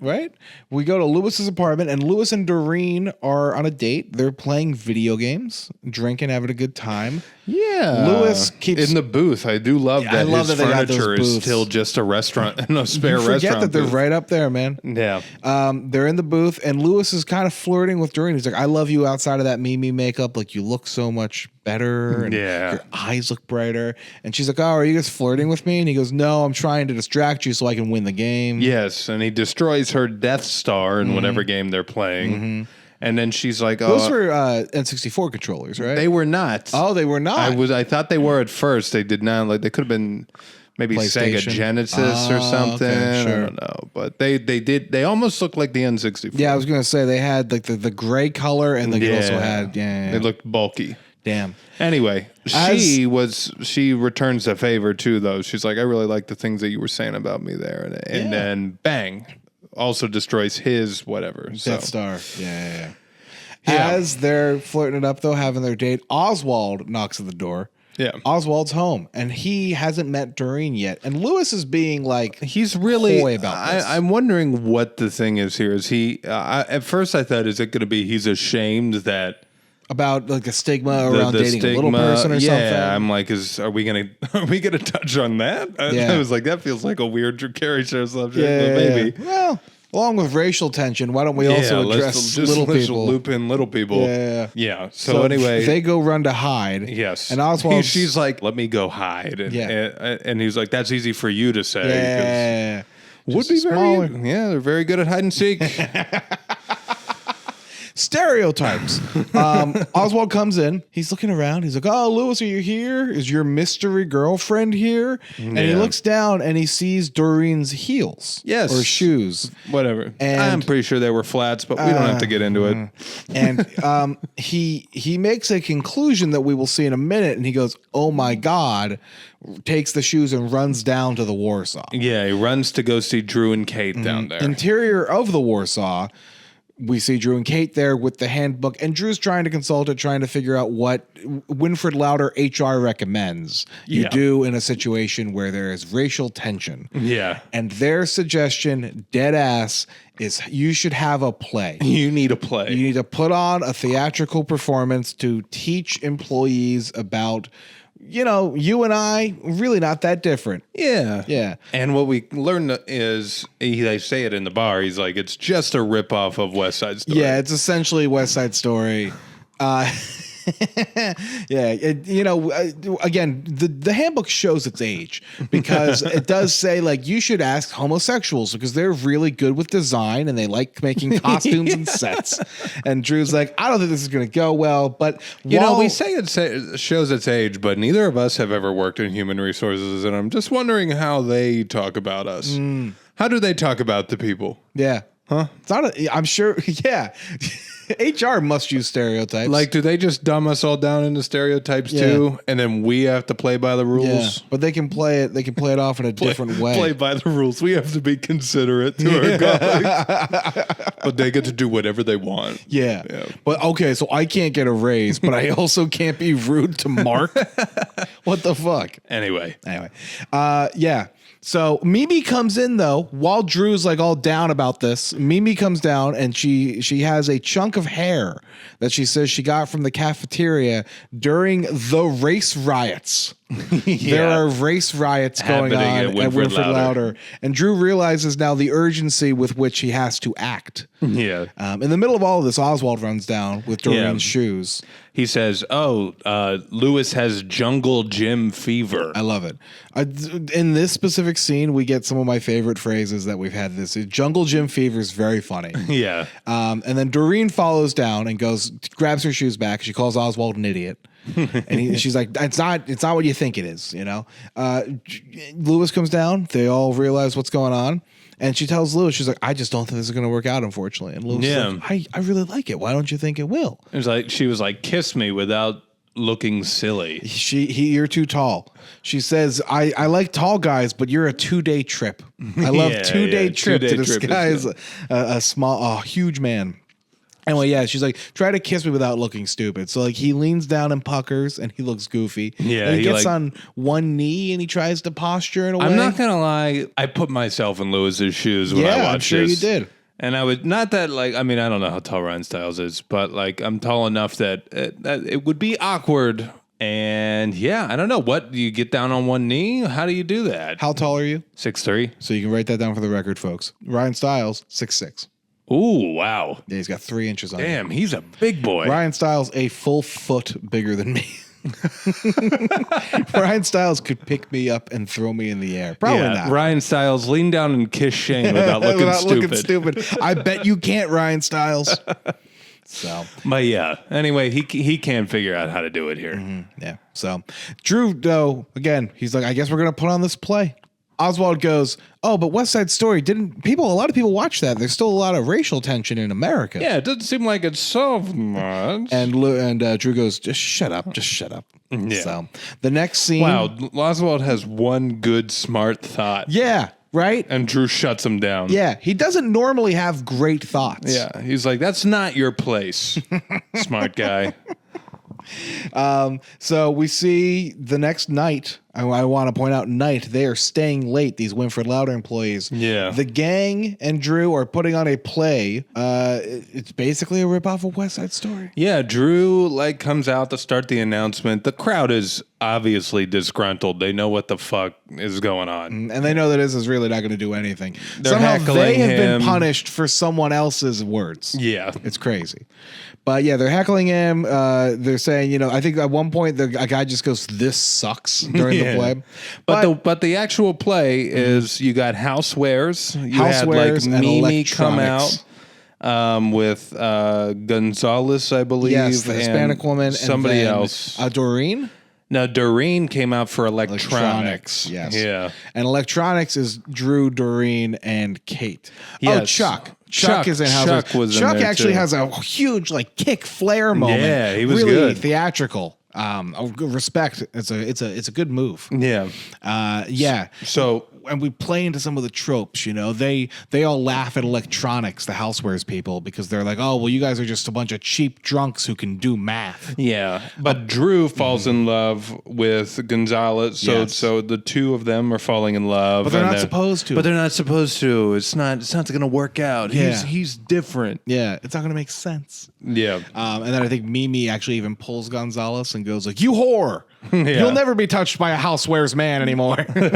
Speaker 2: We go to Lewis's apartment, and Lewis and Doreen are on a date. They're playing video games, drinking, having a good time.
Speaker 1: Yeah.
Speaker 2: Lewis keeps
Speaker 1: in the booth. I do love that his furniture is still just a restaurant and a spare restaurant.
Speaker 2: Forget that they're right up there, man.
Speaker 1: Yeah.
Speaker 2: They're in the booth, and Lewis is kind of flirting with Doreen. He's like, I love you outside of that Mimi makeup. Like, you look so much better, and your eyes look brighter. And she's like, oh, are you just flirting with me? And he goes, no, I'm trying to distract you so I can win the game.
Speaker 1: Yes, and he destroys her Death Star in whatever game they're playing. And then she's like, "Oh,
Speaker 2: those were N64 controllers, right?"
Speaker 1: They were not.
Speaker 2: Oh, they were not.
Speaker 1: I thought they were at first. They did not. Like, they could have been maybe Sega Genesis or something. Okay, sure. I don't know, but they did. They almost looked like the N64.
Speaker 2: Yeah, I was gonna say they had like the gray color, and they also had
Speaker 1: They looked bulky.
Speaker 2: Damn.
Speaker 1: Anyway, she returns the favor too, though. She's like, I really like the things that you were saying about me there, and then bang, also destroys his whatever
Speaker 2: Death Star. Yeah. As they're flirting it up, though, having their date, Oswald knocks at the door.
Speaker 1: Yeah,
Speaker 2: Oswald's home, and he hasn't met Doreen yet. And Lewis is being like,
Speaker 1: he's really
Speaker 2: coy about this.
Speaker 1: I'm wondering what the thing is here. Is he? At first, I thought, is it going to be he's ashamed that.
Speaker 2: About like a stigma around dating a little person or something.
Speaker 1: Yeah, I'm like, are we gonna touch on that? I was like, that feels like a weird Drew Carey show subject, but maybe.
Speaker 2: Yeah. Well, along with racial tension, why don't we also address little people?
Speaker 1: Loop in little people. Yeah. So anyway,
Speaker 2: they go run to hide.
Speaker 1: Yes.
Speaker 2: And Oswald,
Speaker 1: she's like, let me go hide. And he's like, that's easy for you to say.
Speaker 2: Yeah.
Speaker 1: Would be smaller. They're very good at hide and seek.
Speaker 2: Stereotypes. Oswald comes in. He's looking around. He's like, oh, Lewis, are you here? Is your mystery girlfriend here? And he looks down and he sees Doreen's heels.
Speaker 1: Yes.
Speaker 2: Or shoes.
Speaker 1: Whatever. And I'm pretty sure they were flats, but we don't have to get into it.
Speaker 2: And he makes a conclusion that we will see in a minute. And he goes, oh, my God. Takes the shoes and runs down to the Warsaw.
Speaker 1: Yeah, he runs to go see Drew and Kate down there.
Speaker 2: Interior of the Warsaw. We see Drew and Kate there with the handbook, and Drew's trying to consult it, trying to figure out what Winfred-Lauder HR recommends you do in a situation where there is racial tension.
Speaker 1: Yeah.
Speaker 2: And their suggestion, dead ass, is you should have a play.
Speaker 1: You need a play.
Speaker 2: You need to put on a theatrical performance to teach employees about... you and I, really not that different.
Speaker 1: Yeah. And what we learned is, they say it in the bar, he's like, it's just a ripoff of West Side Story.
Speaker 2: Yeah, it's essentially West Side Story. Again, the handbook shows its age because it does say like you should ask homosexuals because they're really good with design and they like making costumes and sets. And Drew's like, I don't think this is going to go well, but
Speaker 1: we say it shows its age, but neither of us have ever worked in human resources, and I'm just wondering how they talk about us. How do they talk about the people?
Speaker 2: Yeah.
Speaker 1: Huh?
Speaker 2: It's not I'm sure. Yeah. HR must use stereotypes.
Speaker 1: Like, do they just dumb us all down into stereotypes too, and then we have to play by the rules?
Speaker 2: Yeah, but they can play it. They can play it off in a different way.
Speaker 1: Play by the rules. We have to be considerate to our colleagues, but they get to do whatever they want.
Speaker 2: Yeah. But okay, so I can't get a raise, but I also can't be rude to Mark. What the fuck?
Speaker 1: Anyway.
Speaker 2: Yeah. So Mimi comes in though while Drew's like all down about this. Mimi comes down and she has a chunk of hair that she says she got from the cafeteria during the race riots. There are race riots going on at Winfred-Lauder. And Drew realizes now the urgency with which he has to act.
Speaker 1: Yeah.
Speaker 2: In the middle of all of this, Oswald runs down with Doreen's shoes.
Speaker 1: He says, Lewis has jungle gym fever.
Speaker 2: I love it. In this specific scene, we get some of my favorite phrases that we've had. This jungle gym fever is very funny.
Speaker 1: Yeah.
Speaker 2: And then Doreen follows down and grabs her shoes back. She calls Oswald an idiot. And she's like, it's not what you think it is, you know. Lewis comes down. They all realize what's going on. And she tells Lewis, she's like, I just don't think this is going to work out, unfortunately. And Lewis is like, I really like it. Why don't you think it will?
Speaker 1: She was like, kiss me without looking silly.
Speaker 2: You're too tall. She says, I like tall guys, but you're a 2-day trip. I love 2-day trip to disguise a huge man. Anyway, she's like, try to kiss me without looking stupid. So like he leans down and puckers and he looks goofy.
Speaker 1: Yeah.
Speaker 2: And he gets on one knee and he tries to posture in a way.
Speaker 1: I'm not going to lie. I put myself in Lewis's shoes when I watched this.
Speaker 2: I'm sure you did.
Speaker 1: And I would not that like, I mean, I don't know how tall Ryan Stiles is, but like I'm tall enough that it would be awkward. And I don't know. What do you get down on one knee? How do you do that?
Speaker 2: How tall are you?
Speaker 1: 6'3".
Speaker 2: So you can write that down for the record, folks. Ryan Stiles, 6'6".
Speaker 1: Ooh, wow.
Speaker 2: Yeah, he's got 3 inches on him.
Speaker 1: Damn, he's a big boy.
Speaker 2: Ryan Stiles, a full foot bigger than me. Ryan Stiles could pick me up and throw me in the air. Probably not.
Speaker 1: Ryan Stiles, lean down and kiss Shane without looking stupid.
Speaker 2: I bet you can't, Ryan Stiles. So,
Speaker 1: but anyway, he can't figure out how to do it here.
Speaker 2: Mm-hmm. Yeah. So Drew, though, again, he's like, I guess we're gonna put on this play. Oswald goes, oh, but West Side Story a lot of people watch that. There's still a lot of racial tension in America.
Speaker 1: Yeah, it doesn't seem like it's solved much.
Speaker 2: And Drew goes, just shut up. Yeah. So the next scene.
Speaker 1: Wow, Oswald has one good, smart thought.
Speaker 2: Yeah, right?
Speaker 1: And Drew shuts him down.
Speaker 2: Yeah, he doesn't normally have great thoughts.
Speaker 1: Yeah, he's like, that's not your place, smart guy.
Speaker 2: So we see the next night. I want to point out they are staying late. These Winfred-Lauder employees.
Speaker 1: Yeah.
Speaker 2: The gang and Drew are putting on a play. It's basically a ripoff of West Side Story.
Speaker 1: Yeah. Drew comes out to start the announcement. The crowd is obviously disgruntled. They know what the fuck is going on.
Speaker 2: And they know that this is really not going to do anything.
Speaker 1: They're
Speaker 2: Somehow they have
Speaker 1: him.
Speaker 2: been punished for someone else's words.
Speaker 1: Yeah.
Speaker 2: It's crazy. But they're heckling him. They're saying, I think at one point a guy just goes, "This sucks" during the play.
Speaker 1: But the actual play is you got housewares. You had Mimi come out with Gonzalez, I believe.
Speaker 2: Yes, the Hispanic woman.
Speaker 1: Somebody
Speaker 2: and then,
Speaker 1: else.
Speaker 2: Doreen?
Speaker 1: No, Doreen came out for electronics.
Speaker 2: Yes.
Speaker 1: Yeah.
Speaker 2: And electronics is Drew, Doreen, and Kate.
Speaker 1: Yes.
Speaker 2: Oh, Chuck is in house. Chuck actually has a huge kick flare moment.
Speaker 1: Yeah, he was
Speaker 2: really
Speaker 1: good.
Speaker 2: Theatrical. Respect. It's a good move.
Speaker 1: Yeah.
Speaker 2: So and we play into some of the tropes, they all laugh at electronics, the housewares people, because they're like, oh, well, you guys are just a bunch of cheap drunks who can do math.
Speaker 1: Yeah. But Drew falls in love with Gonzalez. So the two of them are falling in love.
Speaker 2: But they're not supposed to.
Speaker 1: But they're not supposed to. It's not going to work out.
Speaker 2: Yeah.
Speaker 1: He's different.
Speaker 2: Yeah. It's not going to make sense.
Speaker 1: Yeah.
Speaker 2: And then I think Mimi actually even pulls Gonzalez and goes like, you whore. Yeah. You'll never be touched by a housewares man anymore. It's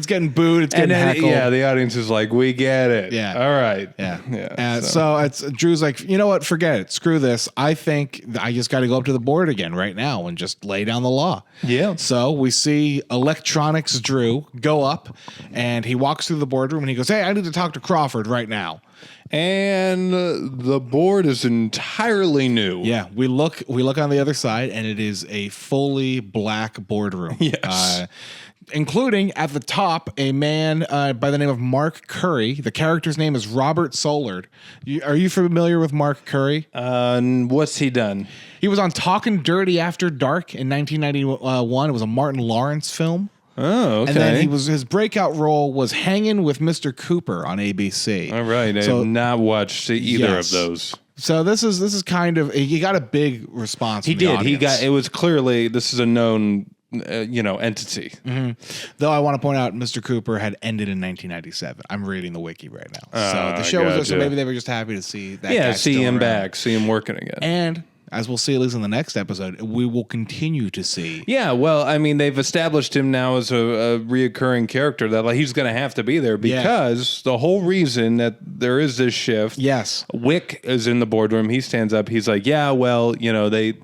Speaker 2: getting booed. It's getting heckled.
Speaker 1: Yeah, the audience is like, we get it.
Speaker 2: Yeah.
Speaker 1: All right.
Speaker 2: Yeah. So it's Drew's like, you know what? Forget it. Screw this. I think I just got to go up to the board again right now and just lay down the law.
Speaker 1: Yeah.
Speaker 2: So we see electronics Drew go up and he walks through the boardroom and he goes, hey, I need to talk to Crawford right now.
Speaker 1: And the board is entirely new.
Speaker 2: Yeah, we look on the other side, and it is a fully black boardroom.
Speaker 1: Yes.
Speaker 2: Including at the top a man by the name of Mark Carey. The character's name is Robert Sollard. Are you familiar with Mark Carey?
Speaker 1: What's he done?
Speaker 2: He was on Talking Dirty After Dark in 1991. It was a Martin Lawrence film.
Speaker 1: Oh, okay.
Speaker 2: And then his breakout role was Hanging with Mr. Cooper on ABC.
Speaker 1: All right, I have not watched either of those.
Speaker 2: So this is kind of he got a big response.
Speaker 1: He did.
Speaker 2: Audience.
Speaker 1: It was clearly this is a known entity.
Speaker 2: Mm-hmm. Though I want to point out, Mr. Cooper had ended in 1997. I'm reading the wiki right now. So the show was so maybe they were just happy to see that.
Speaker 1: Yeah, see him back, see him working again.
Speaker 2: And as we'll see at least in the next episode, we will continue to see.
Speaker 1: Yeah, well, I mean, they've established him now as a reoccurring character that he's going to have to be there because the whole reason that there is this shift.
Speaker 2: Yes.
Speaker 1: Wick is in the boardroom. He stands up. He's like, yeah, well,
Speaker 2: the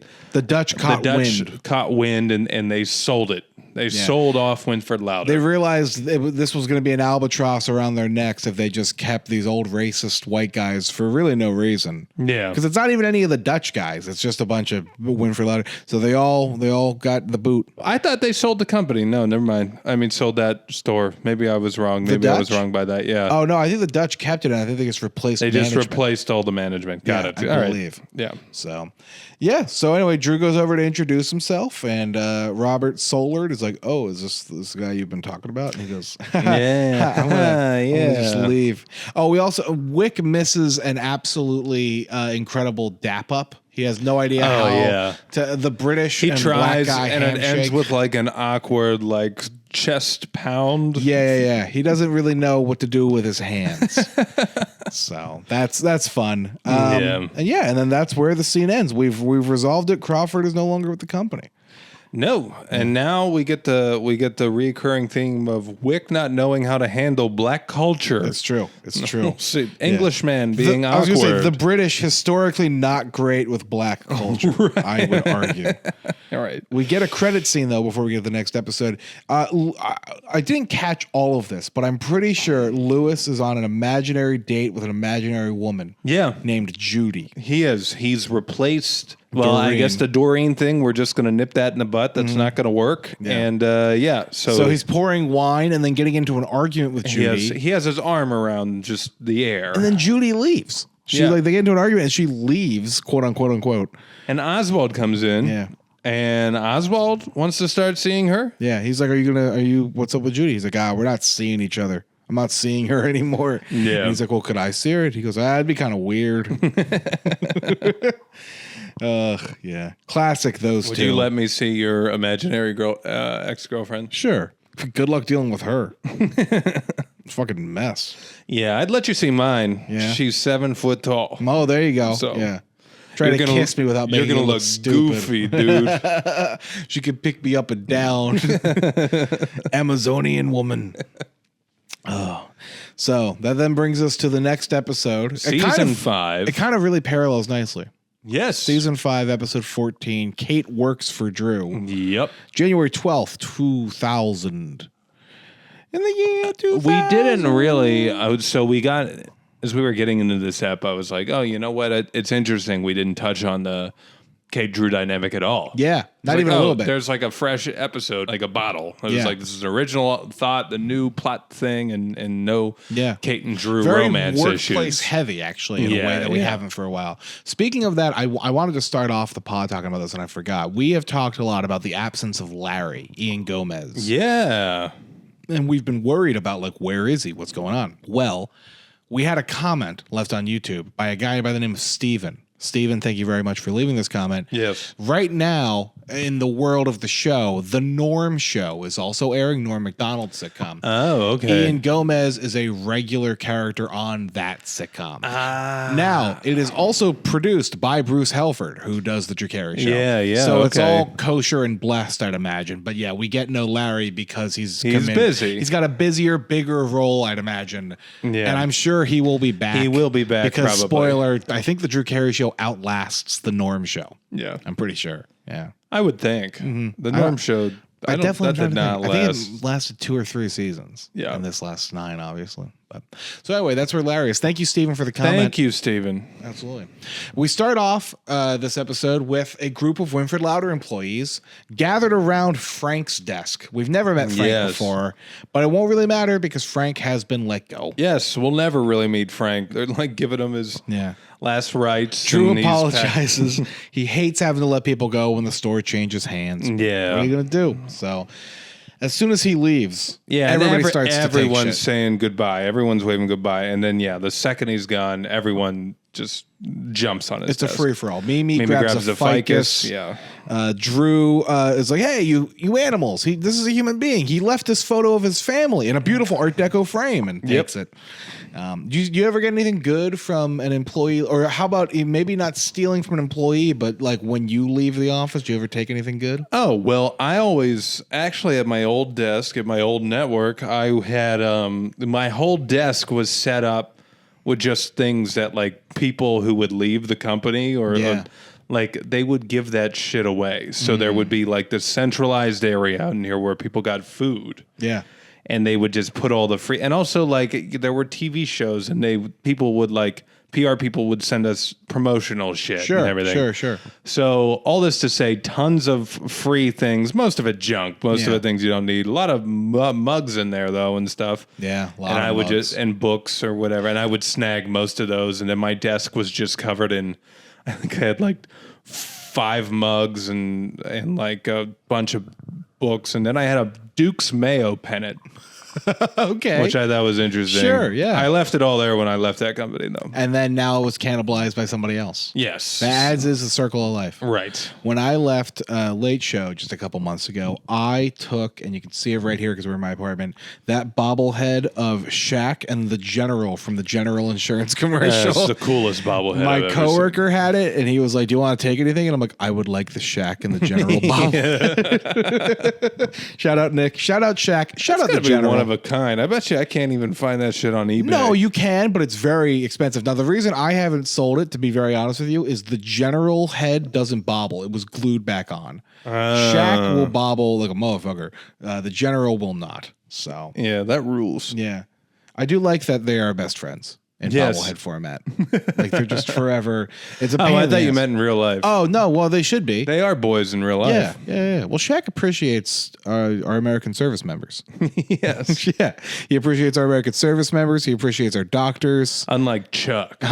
Speaker 2: Dutch caught wind
Speaker 1: and they sold it. They sold off Winfred-Lauder.
Speaker 2: They realized this was going to be an albatross around their necks if they just kept these old racist white guys for really no reason.
Speaker 1: Yeah.
Speaker 2: Because it's not even any of the Dutch guys. It's just a bunch of Winfred-Lauder. So they all got the boot.
Speaker 1: I thought they sold the company. No, never mind. I mean, sold that store. Maybe I was wrong. Maybe I was wrong by that. Yeah.
Speaker 2: Oh, no. I think the Dutch kept it. And I think they just replaced management.
Speaker 1: Just replaced all the management. Got it.
Speaker 2: I believe.
Speaker 1: Right. Yeah.
Speaker 2: So, yeah. So anyway, Drew goes over to introduce himself. And Robert Sollard is like, oh, is this guy you've been talking about? And he goes,
Speaker 1: yeah.
Speaker 2: I'm gonna just leave. Oh, Wick misses an absolutely incredible dap up. He has no idea how to the British
Speaker 1: he
Speaker 2: and
Speaker 1: tries
Speaker 2: black guy
Speaker 1: and
Speaker 2: handshake.
Speaker 1: It ends with like an awkward chest pound.
Speaker 2: Yeah. He doesn't really know what to do with his hands. So that's fun. And then that's where the scene ends. We've resolved it. Crawford is no longer with the company.
Speaker 1: No, and now we get the recurring theme of Wick not knowing how to handle black culture.
Speaker 2: It's true.
Speaker 1: Englishman being awkward.
Speaker 2: I was going to say the British historically not great with black culture. Right. I would argue.
Speaker 1: All right,
Speaker 2: we get a credit scene though before we get to the next episode. I didn't catch all of this, but I'm pretty sure Lewis is on an imaginary date with an imaginary woman.
Speaker 1: Yeah,
Speaker 2: named Judy.
Speaker 1: He's replaced. Well,
Speaker 2: Doreen.
Speaker 1: I guess the Doreen thing, we're just going to nip that in the butt. That's not going to work. Yeah. And So
Speaker 2: he's pouring wine and then getting into an argument with Judy.
Speaker 1: He has his arm around just the air.
Speaker 2: And then Judy leaves. They get into an argument and she leaves, quote unquote.
Speaker 1: And Oswald comes in. Yeah. And Oswald wants to start seeing her.
Speaker 2: Yeah. He's like, what's up with Judy? He's like, we're not seeing each other. I'm not seeing her anymore. Yeah. And he's like, well, could I see her? He goes, it'd be kind of weird. Yeah. Classic those
Speaker 1: Would
Speaker 2: two.
Speaker 1: Would you let me see your imaginary ex-girlfriend?
Speaker 2: Sure. Good luck dealing with her. Fucking mess.
Speaker 1: Yeah, I'd let you see mine. Yeah. She's 7 foot tall.
Speaker 2: Oh, there you go. So yeah. Try to kiss me without making me look stupid.
Speaker 1: Goofy, dude.
Speaker 2: She could pick me up and down. Amazonian woman. Oh. So that then brings us to the next episode.
Speaker 1: Season 5.
Speaker 2: It kind of really parallels nicely.
Speaker 1: Yes.
Speaker 2: Season 5, episode 14. Kate works for Drew.
Speaker 1: Yep.
Speaker 2: January 12th, 2000. In the year 2000.
Speaker 1: We didn't really. So we got, as we were getting into this ep, I was like, oh, you know what? It's interesting. We didn't touch on the Kate Drew dynamic at all.
Speaker 2: Yeah. Not even a little bit.
Speaker 1: There's like a fresh episode, like a bottle. It was like, this is an original thought, the new plot thing, and no Kate and Drew romance issues.
Speaker 2: Very workplace heavy, actually, in a way that we haven't for a while. Speaking of that, I wanted to start off the pod talking about this, and I forgot. We have talked a lot about the absence of Larry, Ian Gomez.
Speaker 1: Yeah.
Speaker 2: And we've been worried about, where is he? What's going on? Well, we had a comment left on YouTube by a guy by the name of Steven. Steven, thank you very much for leaving this comment.
Speaker 1: Yes.
Speaker 2: Right now, in the world of the show, The Norm Show is also airing, Norm Macdonald's sitcom.
Speaker 1: Oh, okay.
Speaker 2: Ian Gomez is a regular character on that sitcom. Now, it is also produced by Bruce Helford, who does the Drew Carey show.
Speaker 1: Yeah.
Speaker 2: So it's all kosher and blessed, I'd imagine. But yeah, we get no Larry because he's
Speaker 1: busy.
Speaker 2: He's got a busier, bigger role, I'd imagine. Yeah. And I'm sure he will be back.
Speaker 1: He will be back,
Speaker 2: because,
Speaker 1: probably.
Speaker 2: Spoiler, I think the Drew Carey show outlasts the Norm Show.
Speaker 1: Yeah.
Speaker 2: I'm pretty sure. Yeah.
Speaker 1: I would think. Mm-hmm. The Norm Show, that did not last.
Speaker 2: I think it lasted 2 or 3 seasons. Yeah. And this lasts 9, obviously. But so anyway, that's where Larry is. Thank you, Stephen, for the comment.
Speaker 1: Thank you, Stephen.
Speaker 2: Absolutely. We start off this episode with a group of Winfred-Lauder employees gathered around Frank's desk. We've never met Frank before, but it won't really matter because Frank has been let go.
Speaker 1: Yes, we'll never really meet Frank. They're giving him his last rites.
Speaker 2: Drew apologizes. He hates having to let people go when the store changes hands.
Speaker 1: Yeah.
Speaker 2: What are you going to do? So as soon as he leaves, everybody starts to take shit.
Speaker 1: Everyone's saying goodbye. Everyone's waving goodbye. And then, the second he's gone, everyone just jumps on his
Speaker 2: It's
Speaker 1: desk.
Speaker 2: a free-for-all. Mimi grabs a ficus.
Speaker 1: Yeah.
Speaker 2: Drew is like, hey, you animals. This is a human being. He left this photo of his family in a beautiful Art Deco frame and takes it. Do you ever get anything good from an employee? Or how about maybe not stealing from an employee, but like when you leave the office, do you ever take anything good?
Speaker 1: Oh, well, I always, actually at my old desk, at my old network, I had, my whole desk was set up with just things that like people who would leave the company or like they would give that shit away. So there would be like this centralized area out in here where people got food.
Speaker 2: Yeah.
Speaker 1: And they would just put all the free, and also like there were TV shows and people would like, PR people would send us promotional shit and everything.
Speaker 2: Sure.
Speaker 1: So all this to say, tons of free things, most of it junk, most of it things you don't need. A lot of mugs in there though and stuff.
Speaker 2: Yeah, a lot
Speaker 1: and
Speaker 2: of
Speaker 1: I would
Speaker 2: mugs.
Speaker 1: and books or whatever, and I would snag most of those. And then my desk was just covered in, I think I had like 5 mugs and like a bunch of books, and then I had a Duke's Mayo pennant.
Speaker 2: Okay.
Speaker 1: Which I thought was interesting.
Speaker 2: Sure, yeah.
Speaker 1: I left it all there when I left that company, though.
Speaker 2: And then now it was cannibalized by somebody else.
Speaker 1: Yes.
Speaker 2: The ads is the circle of life.
Speaker 1: Right.
Speaker 2: When I left Late Show just a couple months ago, I took, and you can see it right here because we're in my apartment, that bobblehead of Shaq and the General from the General Insurance commercial.
Speaker 1: That's the coolest bobblehead
Speaker 2: My
Speaker 1: I've ever
Speaker 2: coworker had it, and he was like, "Do you want to take anything?" And I'm like, "I would like the Shaq and the General bobblehead." Shout out Nick. Shout out Shaq. Shout out the General.
Speaker 1: One of a kind. I bet you I can't even find that shit on eBay.
Speaker 2: No, you can, but it's very expensive. Now, the reason I haven't sold it, to be very honest with you, is the General head doesn't bobble. It was glued back on. Shaq will bobble like a motherfucker. The General will not. So
Speaker 1: Yeah, that rules.
Speaker 2: yeah, I do like that they are best friends in bobblehead format. Like they're just forever. It's a pain
Speaker 1: Oh, I
Speaker 2: in the
Speaker 1: thought you
Speaker 2: ass.
Speaker 1: meant in real life.
Speaker 2: Oh no, well they should be.
Speaker 1: They are boys in real life.
Speaker 2: Yeah. Well, Shaq appreciates our American service members.
Speaker 1: Yes.
Speaker 2: Yeah, he appreciates our American service members. He appreciates our doctors.
Speaker 1: Unlike Chuck.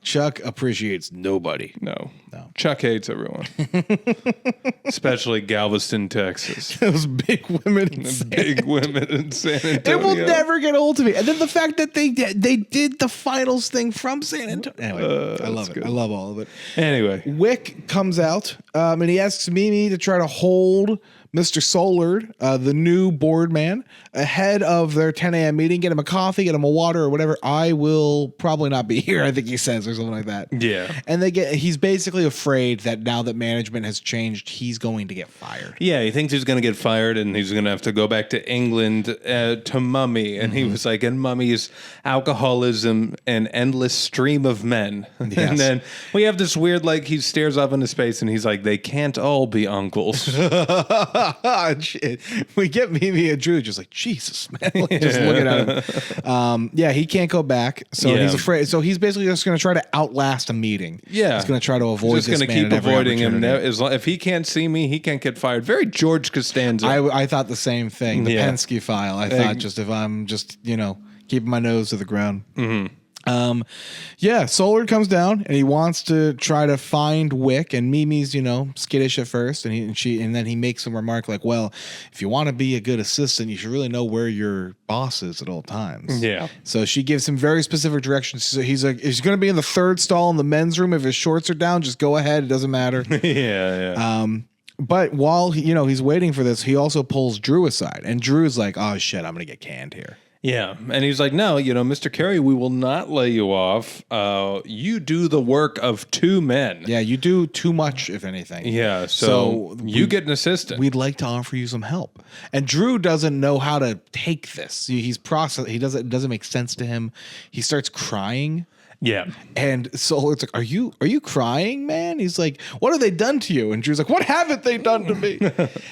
Speaker 2: Chuck appreciates nobody.
Speaker 1: No. Chuck hates everyone. Especially Galveston, Texas.
Speaker 2: Those big women in
Speaker 1: Big women in San Antonio.
Speaker 2: It will never get old to me. And then the fact that they did the finals thing from San Antonio. Anyway, I love it.
Speaker 1: good.
Speaker 2: I love all of it.
Speaker 1: Anyway.
Speaker 2: Wick comes out and he asks Mimi to try to hold Mr. Soulard, the new board man, ahead of their 10 a.m. meeting. Get him a coffee, get him a water or whatever. I will probably not be here, I think he says, or something like that.
Speaker 1: Yeah.
Speaker 2: And he's basically afraid that now that management has changed, he's going to get fired.
Speaker 1: Yeah, he thinks he's going to get fired and he's going to have to go back to England to Mummy. And he was like, and Mummy's alcoholism and endless stream of men.
Speaker 2: Yes.
Speaker 1: And then we have this weird, like, he stares up into space and he's like, they can't all be uncles.
Speaker 2: Shit. We get Mimi and Drew just like, Jesus, man. Like, just looking at him. Yeah, he can't go back. So he's afraid. So he's basically just going to try to outlast a meeting.
Speaker 1: Yeah.
Speaker 2: He's going to try to avoid
Speaker 1: Just
Speaker 2: this
Speaker 1: going to
Speaker 2: man
Speaker 1: keep
Speaker 2: at every
Speaker 1: avoiding him.
Speaker 2: opportunity.
Speaker 1: If he can't see me, he can't get fired. Very George Costanza.
Speaker 2: I thought the same thing. The
Speaker 1: Yeah.
Speaker 2: Penske file. I thought just if I'm just, keeping my nose to the ground.
Speaker 1: Mm-hmm.
Speaker 2: Soulard comes down and he wants to try to find Wick, and Mimi's, skittish at first, and then he makes some remark like, well, if you want to be a good assistant, you should really know where your boss is at all times.
Speaker 1: Yeah.
Speaker 2: So she gives him very specific directions. So he's going to be in the third stall in the men's room. If his shorts are down, just go ahead. It doesn't matter.
Speaker 1: yeah.
Speaker 2: But while he's waiting for this, he also pulls Drew aside, and Drew's like, oh shit, I'm going to get canned here.
Speaker 1: Yeah. And he's like, no, Mr. Carey, we will not lay you off. You do the work of 2 men.
Speaker 2: Yeah, you do too much, if anything.
Speaker 1: Yeah. So you get an assistant.
Speaker 2: We'd like to offer you some help. And Drew doesn't know how to take this. He's processed. It doesn't make sense to him. He starts crying.
Speaker 1: Yeah.
Speaker 2: And Soulard's like, are you crying, man? He's like, what have they done to you? And Drew's like, what haven't they done to me?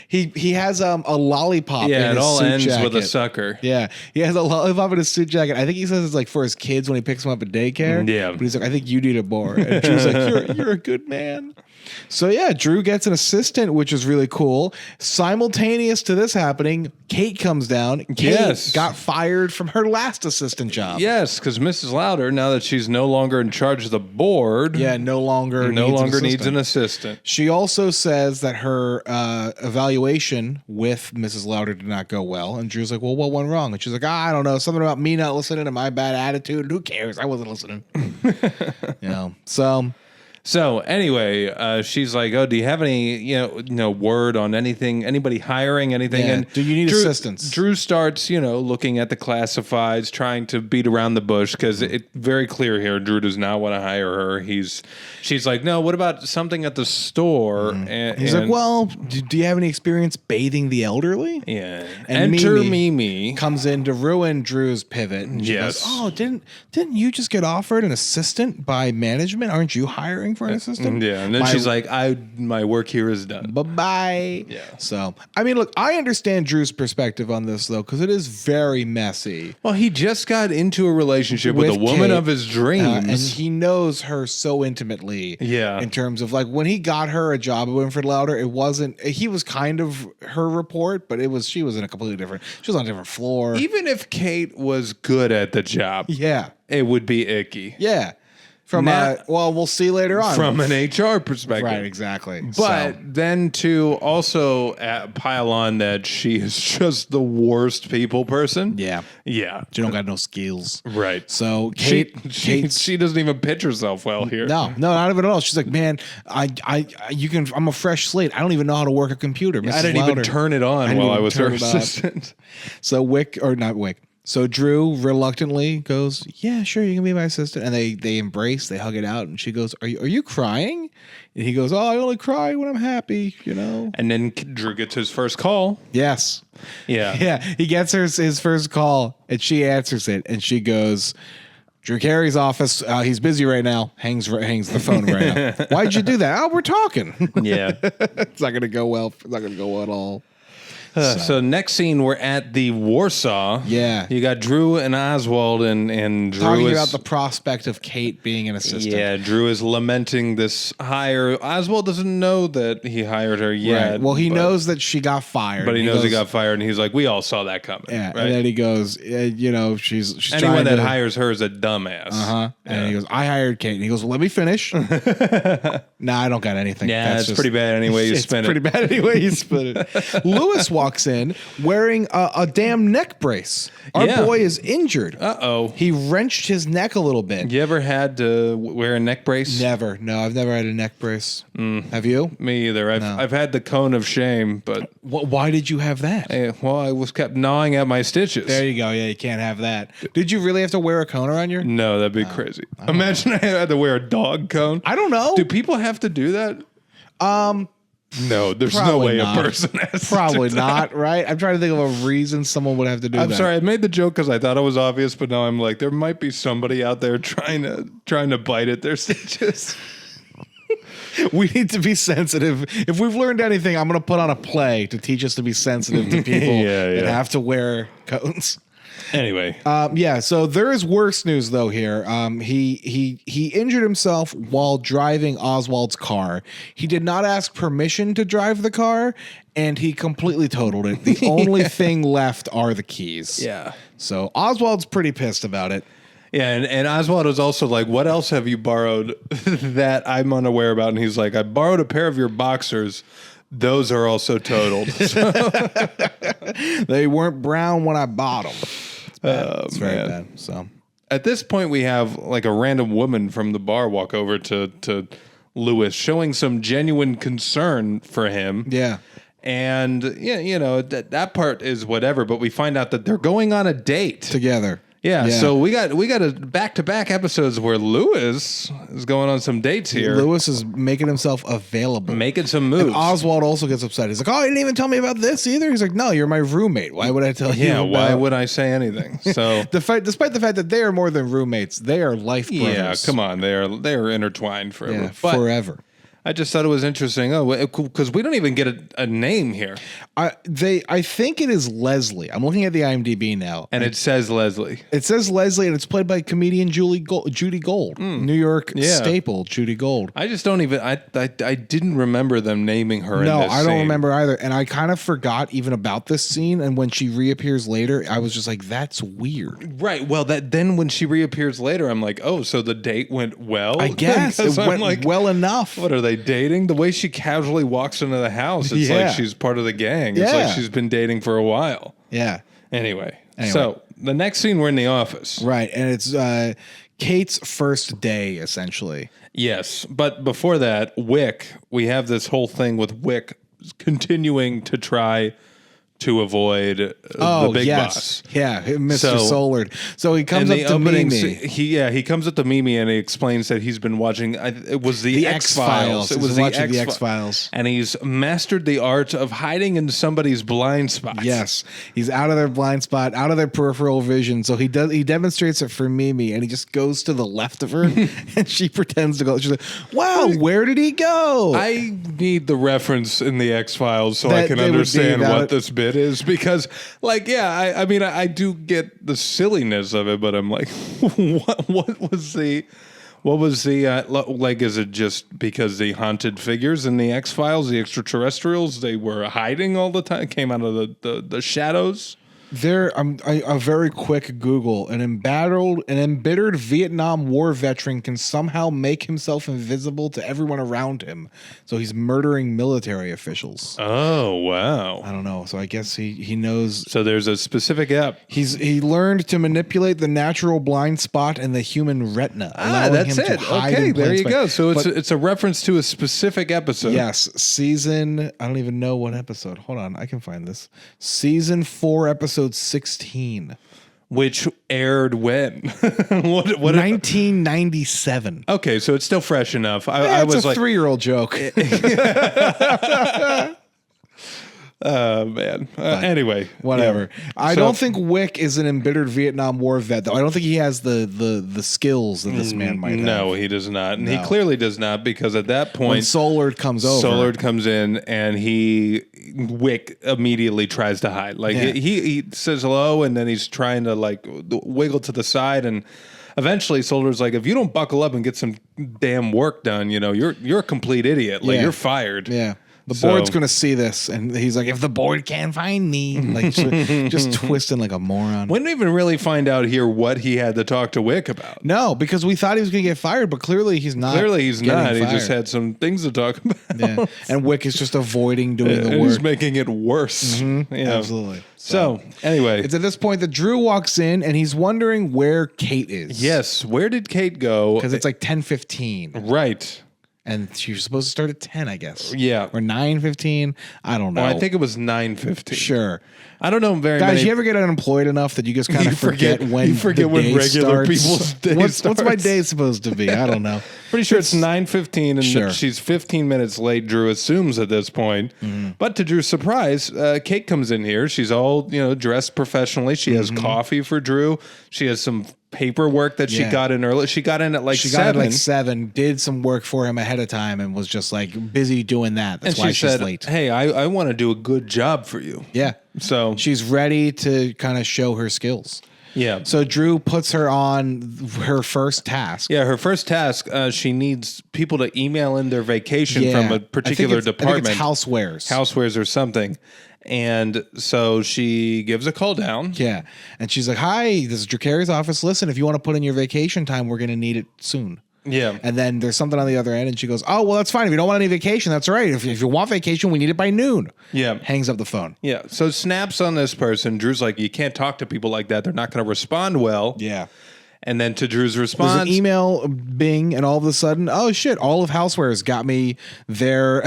Speaker 2: He has a lollipop.
Speaker 1: Yeah,
Speaker 2: in his
Speaker 1: it all
Speaker 2: suit
Speaker 1: ends
Speaker 2: jacket.
Speaker 1: with a sucker.
Speaker 2: Yeah, he has a lollipop in his suit jacket. I think he says it's like for his kids when he picks them up at daycare.
Speaker 1: Yeah.
Speaker 2: But he's like, I think you need it more. And Drew's like, you're a good man. So yeah, Drew gets an assistant, which is really cool. Simultaneous to this happening, Kate comes down. Kate got fired from her last assistant job.
Speaker 1: Yes, because Mrs. Lauder, now that she's no longer in charge of the board.
Speaker 2: Yeah, no longer
Speaker 1: needs an assistant.
Speaker 2: She also says that her evaluation with Mrs. Lauder did not go well. And Drew's like, well, what went wrong? And she's like, I don't know. Something about me not listening and my bad attitude. Who cares? I wasn't listening.
Speaker 1: So anyway, she's like, "Oh, do you have any, word on anything? Anybody hiring anything?
Speaker 2: Yeah.
Speaker 1: And
Speaker 2: do you need assistance?"
Speaker 1: Drew starts, looking at the classifieds, trying to beat around the bush because it's very clear here. Drew does not want to hire her. She's like, "No, what about something at the store?" And
Speaker 2: he's like, "Well, do you have any experience bathing the elderly?"
Speaker 1: Yeah.
Speaker 2: And
Speaker 1: Enter Mimi
Speaker 2: comes in to ruin Drew's pivot. And she goes, "Oh, didn't you just get offered an assistant by management? Aren't you hiring for an assistant?"
Speaker 1: Yeah, and then she's like, my work here is done.
Speaker 2: Bye-bye.
Speaker 1: Yeah.
Speaker 2: So, I mean, look, I understand Drew's perspective on this, though, because it is very messy.
Speaker 1: Well, he just got into a relationship with a woman
Speaker 2: Kate,
Speaker 1: of his dreams.
Speaker 2: and he knows her so intimately.
Speaker 1: Yeah.
Speaker 2: In terms of, like, when he got her a job at Winfred-Lauder, he was kind of her report, but she was in a completely different, she was on a different floor.
Speaker 1: Even if Kate was good at the job.
Speaker 2: Yeah.
Speaker 1: It would be icky.
Speaker 2: Yeah. We'll see later on.
Speaker 1: From an HR perspective.
Speaker 2: Right, exactly.
Speaker 1: But then to also pile on that she is just the worst people person.
Speaker 2: Yeah.
Speaker 1: Yeah.
Speaker 2: She don't got no skills.
Speaker 1: Right.
Speaker 2: So
Speaker 1: She doesn't even pitch herself well here.
Speaker 2: No, not even at all. She's like, man, I'm a fresh slate. I don't even know how to work a computer.
Speaker 1: I didn't even turn it on while I was her assistant.
Speaker 2: So So Drew reluctantly goes, yeah, sure, you can be my assistant. And they embrace, they hug it out. And she goes, are you crying? And he goes, oh, I only cry when I'm happy,
Speaker 1: And then Drew gets his first call.
Speaker 2: Yes.
Speaker 1: Yeah.
Speaker 2: Yeah. He gets his first call and she answers it. And she goes, Drew Carey's office, he's busy right now. Hangs the phone right now. Why'd you do that? Oh, we're talking.
Speaker 1: Yeah.
Speaker 2: It's not going to go well. It's not going to go well at all.
Speaker 1: So next scene, we're at the Warsaw.
Speaker 2: Yeah.
Speaker 1: You got Drew and Oswald, and Drew
Speaker 2: talking
Speaker 1: is
Speaker 2: about the prospect of Kate being an assistant.
Speaker 1: Yeah, Drew is lamenting this hire. Oswald doesn't know that he hired her yet.
Speaker 2: Right. Well, he knows that she got fired.
Speaker 1: But he knows he got fired, and he's like, we all saw that coming.
Speaker 2: Yeah,
Speaker 1: right?
Speaker 2: and then he goes, she's
Speaker 1: anyone that hires her is a dumbass.
Speaker 2: Uh-huh. And he goes, I hired Kate. And he goes, well, let me finish. Nah, I don't got anything.
Speaker 1: Yeah, it's pretty bad anyway you spin it.
Speaker 2: It's pretty bad anyway you spin it. Lewis walks in wearing a damn neck brace. Our boy is injured.
Speaker 1: Uh-oh.
Speaker 2: He wrenched his neck a little bit.
Speaker 1: You ever had to wear a neck brace?
Speaker 2: Never. No, I've never had a neck brace. Have you?
Speaker 1: Me either. I've had the cone of shame, but...
Speaker 2: Why did you have that?
Speaker 1: I was kept gnawing at my stitches.
Speaker 2: There you go. Yeah, you can't have that. Did you really have to wear a cone around your...
Speaker 1: No, that'd be crazy. Imagine I had to wear a dog cone.
Speaker 2: I don't know.
Speaker 1: Do people have to do that? No, there's no way a person has
Speaker 2: Probably
Speaker 1: to do
Speaker 2: not,
Speaker 1: that.
Speaker 2: right? I'm trying to think of a reason someone would have to do that.
Speaker 1: I'm sorry, I made the joke because I thought it was obvious, but now I'm like, there might be somebody out there trying to bite at their stitches.
Speaker 2: We need to be sensitive. If we've learned anything, I'm going to put on a play to teach us to be sensitive to people that have to wear cones.
Speaker 1: Anyway,
Speaker 2: so there is worse news though here. He injured himself while driving Oswald's car. He did not ask permission to drive the car, and he completely totaled it. The only thing left are the keys.
Speaker 1: Yeah.
Speaker 2: So Oswald's pretty pissed about it.
Speaker 1: Yeah, and Oswald was also like, what else have you borrowed that I'm unaware about? And he's like, I borrowed a pair of your boxers. Those are also totaled.
Speaker 2: They weren't brown when I bought them. It's very bad. So
Speaker 1: at this point, we have like a random woman from the bar walk over to Lewis, showing some genuine concern for him.
Speaker 2: Yeah.
Speaker 1: And that part is whatever, but we find out that they're going on a date
Speaker 2: together.
Speaker 1: Yeah, so we got a back-to-back episodes where Lewis is going on some dates here.
Speaker 2: Lewis is making himself available.
Speaker 1: Making some moves.
Speaker 2: And Oswald also gets upset. He's like, oh, you didn't even tell me about this either? He's like, no, you're my roommate. Why would I tell you?
Speaker 1: Yeah, why would I say anything? So
Speaker 2: despite the fact that they are more than roommates, they are life brothers.
Speaker 1: Yeah, come on. They are intertwined forever.
Speaker 2: Yeah, forever.
Speaker 1: I just thought it was interesting. Oh, because we don't even get a name here.
Speaker 2: I think it is Leslie. I'm looking at the IMDb now,
Speaker 1: and it says Leslie.
Speaker 2: It says Leslie, and it's played by comedian Judy Gold, New York staple Judy Gold.
Speaker 1: I just don't even. I didn't remember them naming her.
Speaker 2: No,
Speaker 1: in this
Speaker 2: I don't
Speaker 1: scene.
Speaker 2: remember either, and I kind of forgot even about this scene. And when she reappears later, I was just like, "That's weird."
Speaker 1: Right. Well, then when she reappears later, I'm like, "Oh, so the date went well."
Speaker 2: I guess it went well enough.
Speaker 1: What are they dating? The way she casually walks into the house, it's like she's part of the gang. It's like she's been dating for a while.
Speaker 2: Yeah.
Speaker 1: Anyway, so the next scene, we're in the office.
Speaker 2: Right, and it's Kate's first day, essentially.
Speaker 1: Yes, but before that, Wick, we have this whole thing with Wick continuing to try to avoid the big boss.
Speaker 2: Yeah, Mr. Solard. So he comes up to Mimi.
Speaker 1: He comes up to Mimi and he explains that he's been watching. It was the X-Files. It was the
Speaker 2: X-Files,
Speaker 1: and he's mastered the art of hiding in somebody's blind spot.
Speaker 2: Yes, he's out of their blind spot, out of their peripheral vision. So he demonstrates it for Mimi, and he just goes to the left of her, and she pretends to go. She's like, "Wow, where did he go?"
Speaker 1: I need the reference in the X-Files so I can understand what this bit is, because I mean I do get the silliness of it, but I'm like, what was the is it just because the haunted figures in the X-Files, the extraterrestrials, they were hiding all the time, came out of the shadows?
Speaker 2: A very quick Google. An embittered Vietnam War veteran can somehow make himself invisible to everyone around him. So he's murdering military officials.
Speaker 1: Oh, wow.
Speaker 2: I don't know. So I guess he knows.
Speaker 1: So there's a specific app.
Speaker 2: He learned to manipulate the natural blind spot and the human retina.
Speaker 1: That's
Speaker 2: him
Speaker 1: it. Okay, there you go. So it's a reference to a specific episode.
Speaker 2: Yes. I don't even know what episode. Hold on. I can find this. Season 4, episode 16,
Speaker 1: which aired when? what
Speaker 2: 1997.
Speaker 1: Okay, so it's still fresh enough.
Speaker 2: I was a 3-year-old joke.
Speaker 1: Oh, man. Anyway.
Speaker 2: Whatever. Yeah. I don't think Wick is an embittered Vietnam War vet, though. I don't think he has the skills that this man might have.
Speaker 1: No, he does not. And he clearly does not, because at that point...
Speaker 2: When Solard comes over...
Speaker 1: Solard comes in, and Wick immediately tries to hide. He says hello, and then he's trying to, wiggle to the side, and... Eventually, Solar's like, if you don't buckle up and get some damn work done, you're a complete idiot. You're fired.
Speaker 2: Yeah. The board's going to see this, and he's like, if the board can't find me, just twisting like a moron.
Speaker 1: We didn't even really find out here what he had to talk to Wick about.
Speaker 2: No, because we thought he was going to get fired, but clearly he's not.
Speaker 1: Clearly he's not. He just had some things to talk about.
Speaker 2: Yeah. And Wick is just avoiding doing the work.
Speaker 1: He's making it worse.
Speaker 2: Mm-hmm. Yeah. Absolutely.
Speaker 1: So, anyway.
Speaker 2: It's at this point that Drew walks in, and he's wondering where Kate is.
Speaker 1: Yes. Where did Kate go?
Speaker 2: Because it's 10:15.
Speaker 1: Right.
Speaker 2: And she was supposed to start at 10, I guess.
Speaker 1: Yeah.
Speaker 2: Or 9:15. I don't know.
Speaker 1: Well, I think it was 9:15.
Speaker 2: Sure.
Speaker 1: I don't know very many.
Speaker 2: Guys, you ever get unemployed enough that you just kind of forget when
Speaker 1: regular
Speaker 2: starts?
Speaker 1: people's day
Speaker 2: What's my day supposed to be? I don't know.
Speaker 1: Pretty sure it's 9:15, and she's 15 minutes late, Drew assumes at this point. Mm-hmm. But to Drew's surprise, Kate comes in here. She's all, dressed professionally. She has coffee for Drew. She has some paperwork that she got in early. She got in at 7. She got in at
Speaker 2: 7, did some work for him ahead of time, and was just busy doing that. That's why she's late.
Speaker 1: Hey, I want to do a good job for you.
Speaker 2: Yeah.
Speaker 1: So
Speaker 2: she's ready to kind of show her skills.
Speaker 1: Yeah.
Speaker 2: So Drew puts her on her first task.
Speaker 1: Yeah, her first task, she needs people to email in their vacation from a particular department.
Speaker 2: I think it's housewares.
Speaker 1: Housewares or something. And so she gives a call down.
Speaker 2: Yeah. And she's like, hi, this is Drew Carey's office. Listen, if you want to put in your vacation time, we're going to need it soon.
Speaker 1: Yeah.
Speaker 2: And then there's something on the other end, and she goes, oh, well, that's fine. If you don't want any vacation, that's all right. If you want vacation, we need it by noon.
Speaker 1: Yeah.
Speaker 2: Hangs up the phone.
Speaker 1: Yeah. So snaps on this person. Drew's like, you can't talk to people like that. They're not going to respond well.
Speaker 2: Yeah.
Speaker 1: And then to Drew's response,
Speaker 2: there's an email bing, and all of a sudden, oh shit, all of Housewares got me their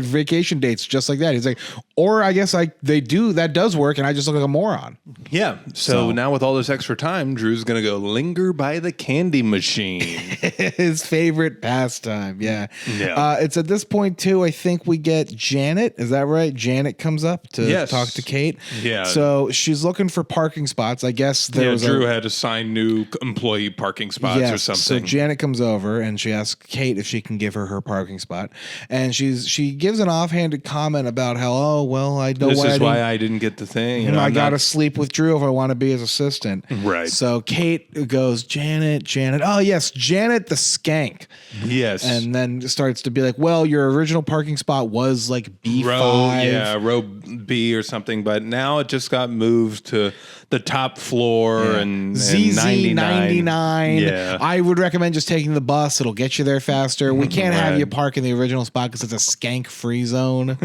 Speaker 2: vacation dates just like that. He's like, Or I guess they do. That does work, and I just look like a moron.
Speaker 1: Yeah. So now with all this extra time, Drew's going to go linger by the candy machine.
Speaker 2: His favorite pastime. Yeah.
Speaker 1: Yeah.
Speaker 2: It's at this point, too, I think we get Janet. Is that right? Janet comes up to talk to Kate.
Speaker 1: Yeah.
Speaker 2: So she's looking for parking spots. I guess
Speaker 1: Drew had assigned new employee parking spots or something.
Speaker 2: So Janet comes over and she asks Kate if she can give her parking spot. And she gives an offhanded comment about how, oh, well, I know
Speaker 1: this is why I didn't get the thing.
Speaker 2: I got to sleep with Drew if I want to be his assistant.
Speaker 1: Right.
Speaker 2: So Kate goes, Janet. Oh, yes, Janet the skank.
Speaker 1: Yes.
Speaker 2: And then starts to be like, well, your original parking spot was like B5.
Speaker 1: Row B or something, but now it just got moved to the top floor and
Speaker 2: ZZ99.
Speaker 1: Yeah.
Speaker 2: I would recommend just taking the bus. It'll get you there faster. We can't have you park in the original spot because it's a skank free zone.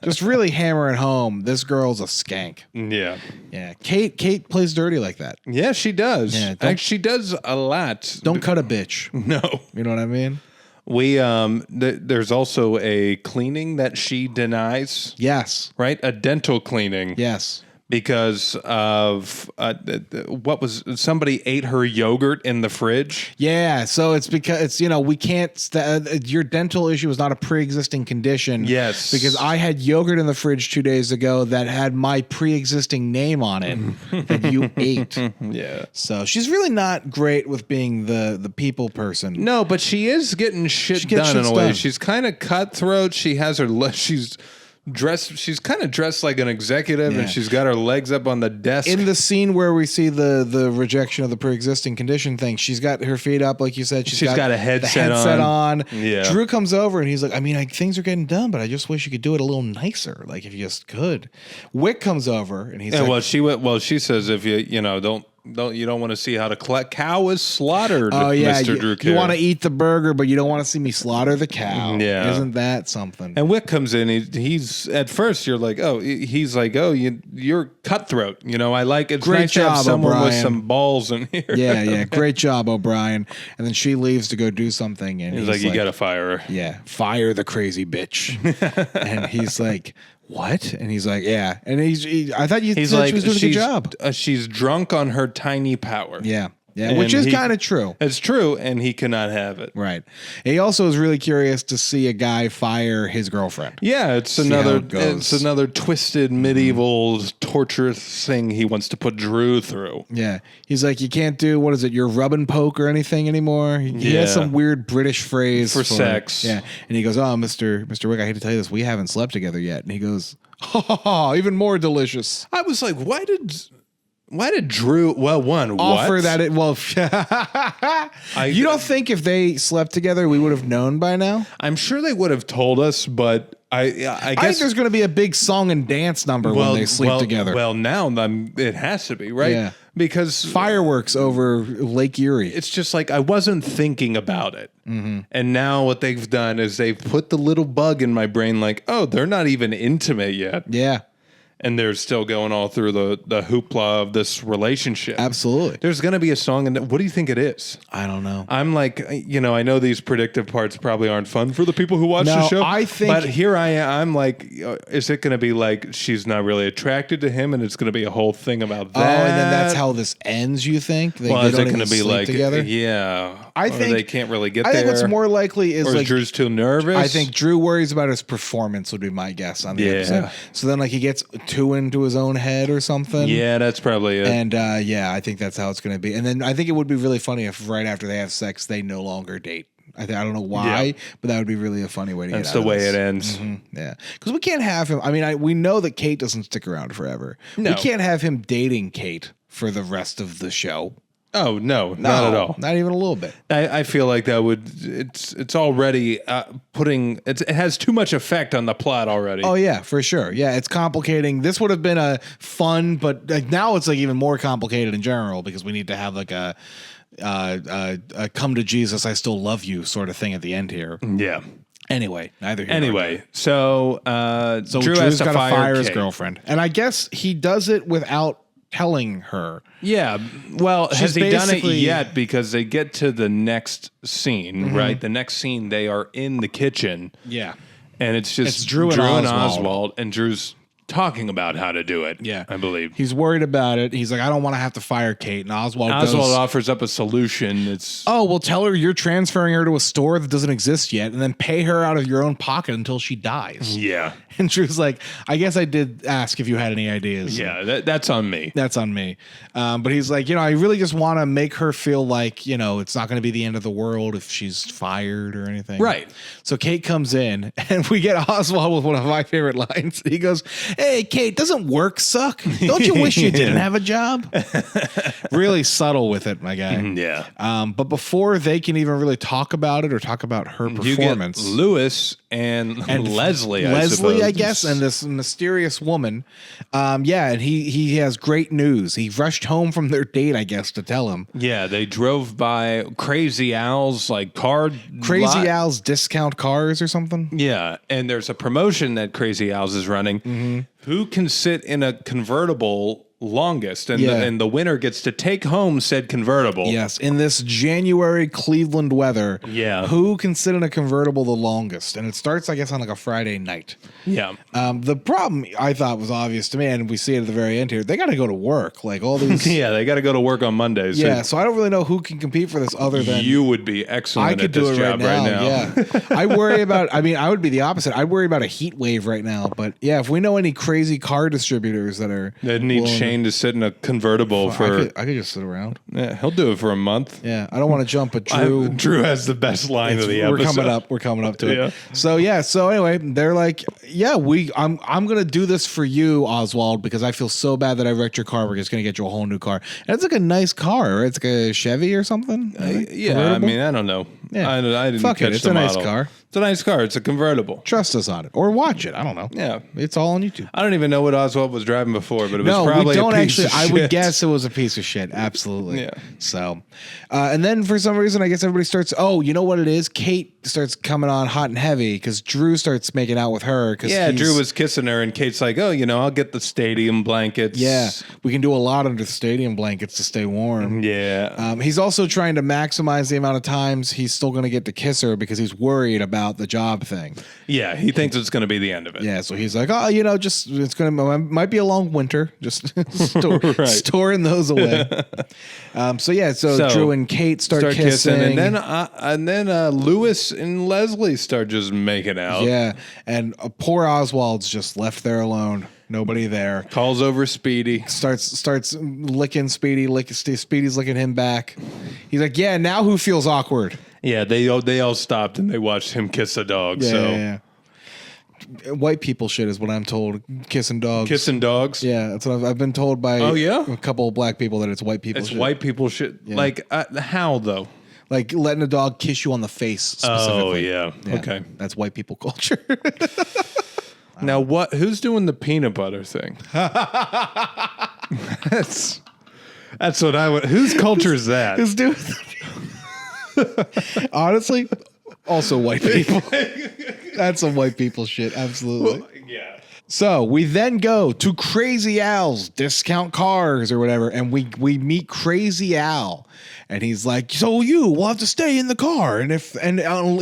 Speaker 2: Just really hammering home. This girl's a skank.
Speaker 1: Yeah.
Speaker 2: Yeah. Kate plays dirty like that.
Speaker 1: Yeah, she does.
Speaker 2: Yeah,
Speaker 1: Actually, she does a lot.
Speaker 2: Don't cut a bitch.
Speaker 1: No.
Speaker 2: You know what I mean?
Speaker 1: We there's also a cleaning that she denies.
Speaker 2: Yes.
Speaker 1: Right? A dental cleaning.
Speaker 2: Yes.
Speaker 1: Because of somebody ate her yogurt in the fridge.
Speaker 2: Yeah, so it's because we can't. Your dental issue is not a pre-existing condition.
Speaker 1: Yes,
Speaker 2: because I had yogurt in the fridge 2 days ago that had my pre-existing name on it that you ate.
Speaker 1: Yeah,
Speaker 2: so she's really not great with being the people person.
Speaker 1: No, but she is getting shit done in a way. She's kind of cutthroat. She has her she's kind of dressed like an executive, and she's got her legs up on the desk.
Speaker 2: In the scene where we see the rejection of the pre-existing condition thing, she's got her feet up, like you said. She's got
Speaker 1: a headset
Speaker 2: on.
Speaker 1: Yeah.
Speaker 2: Drew comes over and he's like, I mean, things are getting done, but I just wish you could do it a little nicer. Like if you just could. Wick comes over and he's like,
Speaker 1: she says if you don't want to see how the cow is slaughtered.
Speaker 2: Oh yeah,
Speaker 1: Mr. Drew Carey.
Speaker 2: You want to eat the burger, but you don't want to see me slaughter the cow.
Speaker 1: Yeah,
Speaker 2: isn't that something?
Speaker 1: And Wick comes in. He's at first you're like, you're cutthroat. I like it's
Speaker 2: great
Speaker 1: nice
Speaker 2: job,
Speaker 1: to have someone
Speaker 2: O'Brien.
Speaker 1: with some balls in here.
Speaker 2: Yeah, great job, O'Brien. And then she leaves to go do something, and
Speaker 1: he's like, you gotta fire her.
Speaker 2: Yeah, fire the crazy bitch. And he's like, what? And he's like, yeah. And I thought you said she was doing a good job.
Speaker 1: She's drunk on her tiny power.
Speaker 2: Yeah. Yeah, which is kind of true.
Speaker 1: It's true, and he cannot have it.
Speaker 2: Right. He also is really curious to see a guy fire his girlfriend.
Speaker 1: Yeah, it's another twisted medieval torturous thing he wants to put Drew through.
Speaker 2: Yeah. He's like, you can't do, what is it, your rub and poke or anything anymore? He has some weird British phrase
Speaker 1: for sex.
Speaker 2: Yeah. And he goes, oh, Mr. Wick, I hate to tell you this, we haven't slept together yet. And he goes, ha ha ha, even more delicious.
Speaker 1: I was like, why did Drew? Well,
Speaker 2: offer
Speaker 1: what?
Speaker 2: that? You don't think if they slept together, we would have known by now?
Speaker 1: I'm sure they would have told us, but I guess
Speaker 2: think there's going to be a big song and dance number when they sleep together.
Speaker 1: Well, now it has to be, right?
Speaker 2: Yeah.
Speaker 1: Because
Speaker 2: fireworks over Lake Erie.
Speaker 1: It's just like I wasn't thinking about it, and now what they've done is they've put the little bug in my brain, like, oh, they're not even intimate yet.
Speaker 2: Yeah.
Speaker 1: And they're still going all through the hoopla of this relationship.
Speaker 2: Absolutely.
Speaker 1: There's going to be a song. And what do you think it is?
Speaker 2: I don't know.
Speaker 1: I'm like, I know these predictive parts probably aren't fun for the people who watch the show.
Speaker 2: I think.
Speaker 1: But here I am. I'm like, is it going to be like she's not really attracted to him and it's going to be a whole thing about that?
Speaker 2: Oh, and then that's how this ends, you think?
Speaker 1: Is it going to be like,
Speaker 2: together?
Speaker 1: Yeah.
Speaker 2: I think
Speaker 1: they can't really get there.
Speaker 2: I think what's more likely is like
Speaker 1: Drew's too nervous.
Speaker 2: I think Drew worries about his performance would be my guess on the episode. So then like he gets too into his own head or something.
Speaker 1: Yeah, that's probably it.
Speaker 2: And I think that's how it's going to be. And then I think it would be really funny if right after they have sex, they no longer date. I don't know why, but that would be really a funny way to get out of this.
Speaker 1: That's the way it ends.
Speaker 2: Mm-hmm. Yeah. Because we can't have him. I mean, we know that Kate doesn't stick around forever. No. We can't have him dating Kate for the rest of the show.
Speaker 1: Oh, no, not at all.
Speaker 2: Not even a little bit.
Speaker 1: I feel like that would, it's already it has too much effect on the plot already.
Speaker 2: Oh, yeah, for sure. Yeah, it's complicating. This would have been a fun, but like now it's like even more complicated in general because we need to have like a come to Jesus, I still love you sort of thing at the end here.
Speaker 1: Yeah.
Speaker 2: Anyway, neither here.
Speaker 1: Anyway, so Drew has to fire
Speaker 2: his girlfriend. And I guess he does it without telling her.
Speaker 1: Yeah. Well, has he done it yet? Because they get to the next scene, right? The next scene, they are in the kitchen.
Speaker 2: Yeah.
Speaker 1: And it's just
Speaker 2: Drew and
Speaker 1: Oswald, and Drew's talking about how to do it.
Speaker 2: Yeah.
Speaker 1: I believe.
Speaker 2: He's worried about it. He's like, I don't want to have to fire Kate. And Oswald
Speaker 1: offers up a solution. It's
Speaker 2: well, tell her you're transferring her to a store that doesn't exist yet and then pay her out of your own pocket until she dies.
Speaker 1: Yeah.
Speaker 2: And Drew's like, I guess I did ask if you had any ideas.
Speaker 1: Yeah, that's on me.
Speaker 2: That's on me. But he's like, I really just want to make her feel like, it's not going to be the end of the world if she's fired or anything.
Speaker 1: Right.
Speaker 2: So Kate comes in and we get Oswald with one of my favorite lines. He goes, hey, Kate, doesn't work suck? Don't you wish you didn't have a job? Really subtle with it, my guy.
Speaker 1: Yeah.
Speaker 2: But before they can even really talk about it or talk about her performance.
Speaker 1: You get Lewis and Leslie,
Speaker 2: I guess, and this mysterious woman. And he has great news. He rushed home from their date, I guess, to tell him.
Speaker 1: Yeah, they drove by Crazy Al's car.
Speaker 2: Crazy Al's discount cars or something.
Speaker 1: Yeah, and there's a promotion that Crazy Al's is running.
Speaker 2: Mm-hmm.
Speaker 1: Who can sit in a convertible longest, and the winner gets to take home said convertible.
Speaker 2: Yes, in this January Cleveland weather.
Speaker 1: Yeah,
Speaker 2: who can sit in a convertible the longest? And it starts, I guess, on like a Friday night.
Speaker 1: Yeah.
Speaker 2: The problem I thought was obvious to me, and we see it at the very end here. They got to go to work, like all these.
Speaker 1: Yeah, they got to go to work on Mondays.
Speaker 2: Yeah, so I don't really know who can compete for this other than
Speaker 1: you would be excellent.
Speaker 2: I could
Speaker 1: at this
Speaker 2: do it
Speaker 1: job right now.
Speaker 2: Yeah, I worry about. I mean, I would be the opposite. I worry about a heat wave right now. But yeah, if we know any crazy car distributors that
Speaker 1: need Shane to sit in a convertible for.
Speaker 2: I could just sit around.
Speaker 1: Yeah, he'll do it for a month.
Speaker 2: Yeah, I don't want to jump, but Drew.
Speaker 1: Drew has the best line of the episode.
Speaker 2: We're coming up to it. So anyway, they're like, yeah, I'm gonna do this for you, Oswald, because I feel so bad that I wrecked your car. We're just gonna get you a whole new car. And it's like a nice car. Right? It's like a Chevy or something.
Speaker 1: Yeah, I mean, I don't know.
Speaker 2: Yeah.
Speaker 1: I didn't
Speaker 2: Fuck
Speaker 1: catch
Speaker 2: it. It's
Speaker 1: the
Speaker 2: a
Speaker 1: model.
Speaker 2: nice car.
Speaker 1: It's a nice car. It's a convertible.
Speaker 2: Trust us on it, or watch it. I don't know.
Speaker 1: Yeah,
Speaker 2: it's all on YouTube.
Speaker 1: I don't even know what Oswald was driving before, but it was
Speaker 2: we
Speaker 1: probably
Speaker 2: don't
Speaker 1: a piece
Speaker 2: actually.
Speaker 1: of
Speaker 2: I
Speaker 1: shit.
Speaker 2: would guess it was a piece of shit. Absolutely.
Speaker 1: Yeah.
Speaker 2: So, and then for some reason, I guess everybody starts. Oh, you know what it is? Kate starts coming on hot and heavy because Drew starts making out with her.
Speaker 1: Drew was kissing her, and Kate's like, "Oh, I'll get the stadium blankets.
Speaker 2: Yeah, we can do a lot under the stadium blankets to stay warm."
Speaker 1: Yeah.
Speaker 2: He's also trying to maximize the amount of times he's still going to get to kiss her because he's worried about the job thing.
Speaker 1: Yeah, he thinks it's going to be the end of it.
Speaker 2: Yeah, so he's like, just it's going to might be a long winter. Just storing those away. So Drew and Kate start kissing,
Speaker 1: and then Lewis and Leslie start just making out.
Speaker 2: Yeah, and poor Oswald's just left there alone. Nobody there.
Speaker 1: Calls over Speedy.
Speaker 2: Starts licking Speedy. Speedy's licking him back. He's like, yeah, now who feels awkward?
Speaker 1: Yeah, they all stopped and they watched him kiss a dog.
Speaker 2: Yeah. White people shit is what I'm told. Kissing dogs.
Speaker 1: Kissing dogs?
Speaker 2: Yeah, that's what I've been told by a couple of black people that it's white people shit.
Speaker 1: It's white people shit. Yeah. Like, how though?
Speaker 2: Like letting a dog kiss you on the face specifically.
Speaker 1: Oh, yeah. Okay.
Speaker 2: That's white people culture.
Speaker 1: Now, who's doing the peanut butter thing? That's what I would. Whose culture is that?
Speaker 2: Who's doing? Honestly, also white people. That's some white people shit. Absolutely.
Speaker 1: Well, yeah.
Speaker 2: So we then go to Crazy Al's discount cars or whatever, and we meet Crazy Al, and he's like, "So we'll have to stay in the car, and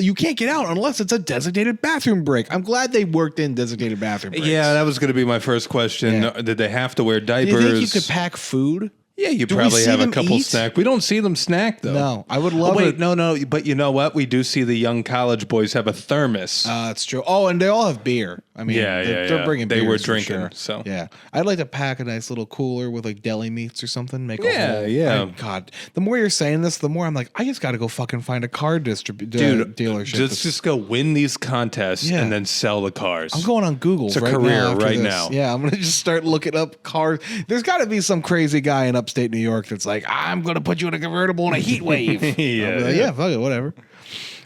Speaker 2: you can't get out unless it's a designated bathroom break." I'm glad they worked in designated bathroom breaks.
Speaker 1: Yeah, that was going to be my first question. Yeah. Did they have to wear diapers?
Speaker 2: Do you think you could pack food?
Speaker 1: Yeah, you probably have a couple snacks. We don't see them snack though.
Speaker 2: No, I would love it.
Speaker 1: No, but you know what? We do see the young college boys have a thermos.
Speaker 2: That's true. Oh, and they all have beer. I mean, they're bringing beers.
Speaker 1: They were drinking,
Speaker 2: sure.
Speaker 1: so
Speaker 2: yeah. I'd like to pack a nice little cooler with like deli meats or something. God, the more you're saying this, the more I'm like, I just got to go fucking find a car dealership.
Speaker 1: Just go win these contests and then sell the cars.
Speaker 2: I'm going on Google.
Speaker 1: It's a career right now.
Speaker 2: Yeah, I'm gonna just start looking up cars. There's got to be some crazy guy in upstate New York that's like, I'm gonna put you in a convertible in a heat wave. Yeah, fuck it, whatever.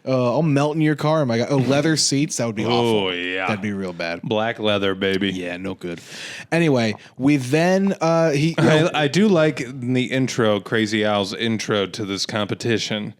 Speaker 2: I'll melt in your car. Leather seats. That would be awful.
Speaker 1: Oh yeah,
Speaker 2: that'd be real bad.
Speaker 1: Black leather, baby.
Speaker 2: Yeah, no good. Anyway, we then
Speaker 1: I do like the intro, Crazy Al's intro to this competition.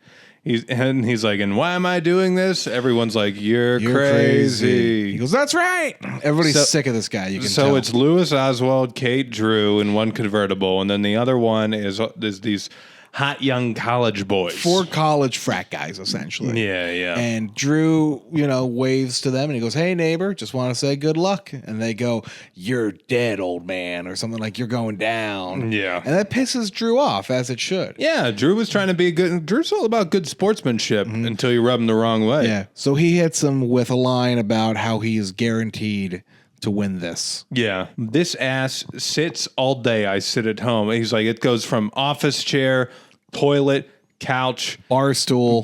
Speaker 1: He's like, and why am I doing this? Everyone's like, you're crazy.
Speaker 2: He goes, that's right. Everybody's sick of this guy. You can tell.
Speaker 1: It's Lewis, Oswald, Kate, Drew in one convertible, and then the other one is these hot young college boys.
Speaker 2: 4 college frat guys, essentially.
Speaker 1: Yeah.
Speaker 2: And Drew, waves to them and he goes, "Hey, neighbor, just want to say good luck." And they go, "You're dead, old man," or something like, "You're going down."
Speaker 1: Yeah.
Speaker 2: And that pisses Drew off, as it should.
Speaker 1: Yeah, Drew was trying to be good. Drew's all about good sportsmanship until you rub him the wrong way.
Speaker 2: Yeah. So he hits him with a line about how he is guaranteed to win this.
Speaker 1: Yeah. This ass sits all day. I sit at home. He's like, it goes from office chair, toilet, couch,
Speaker 2: bar stool,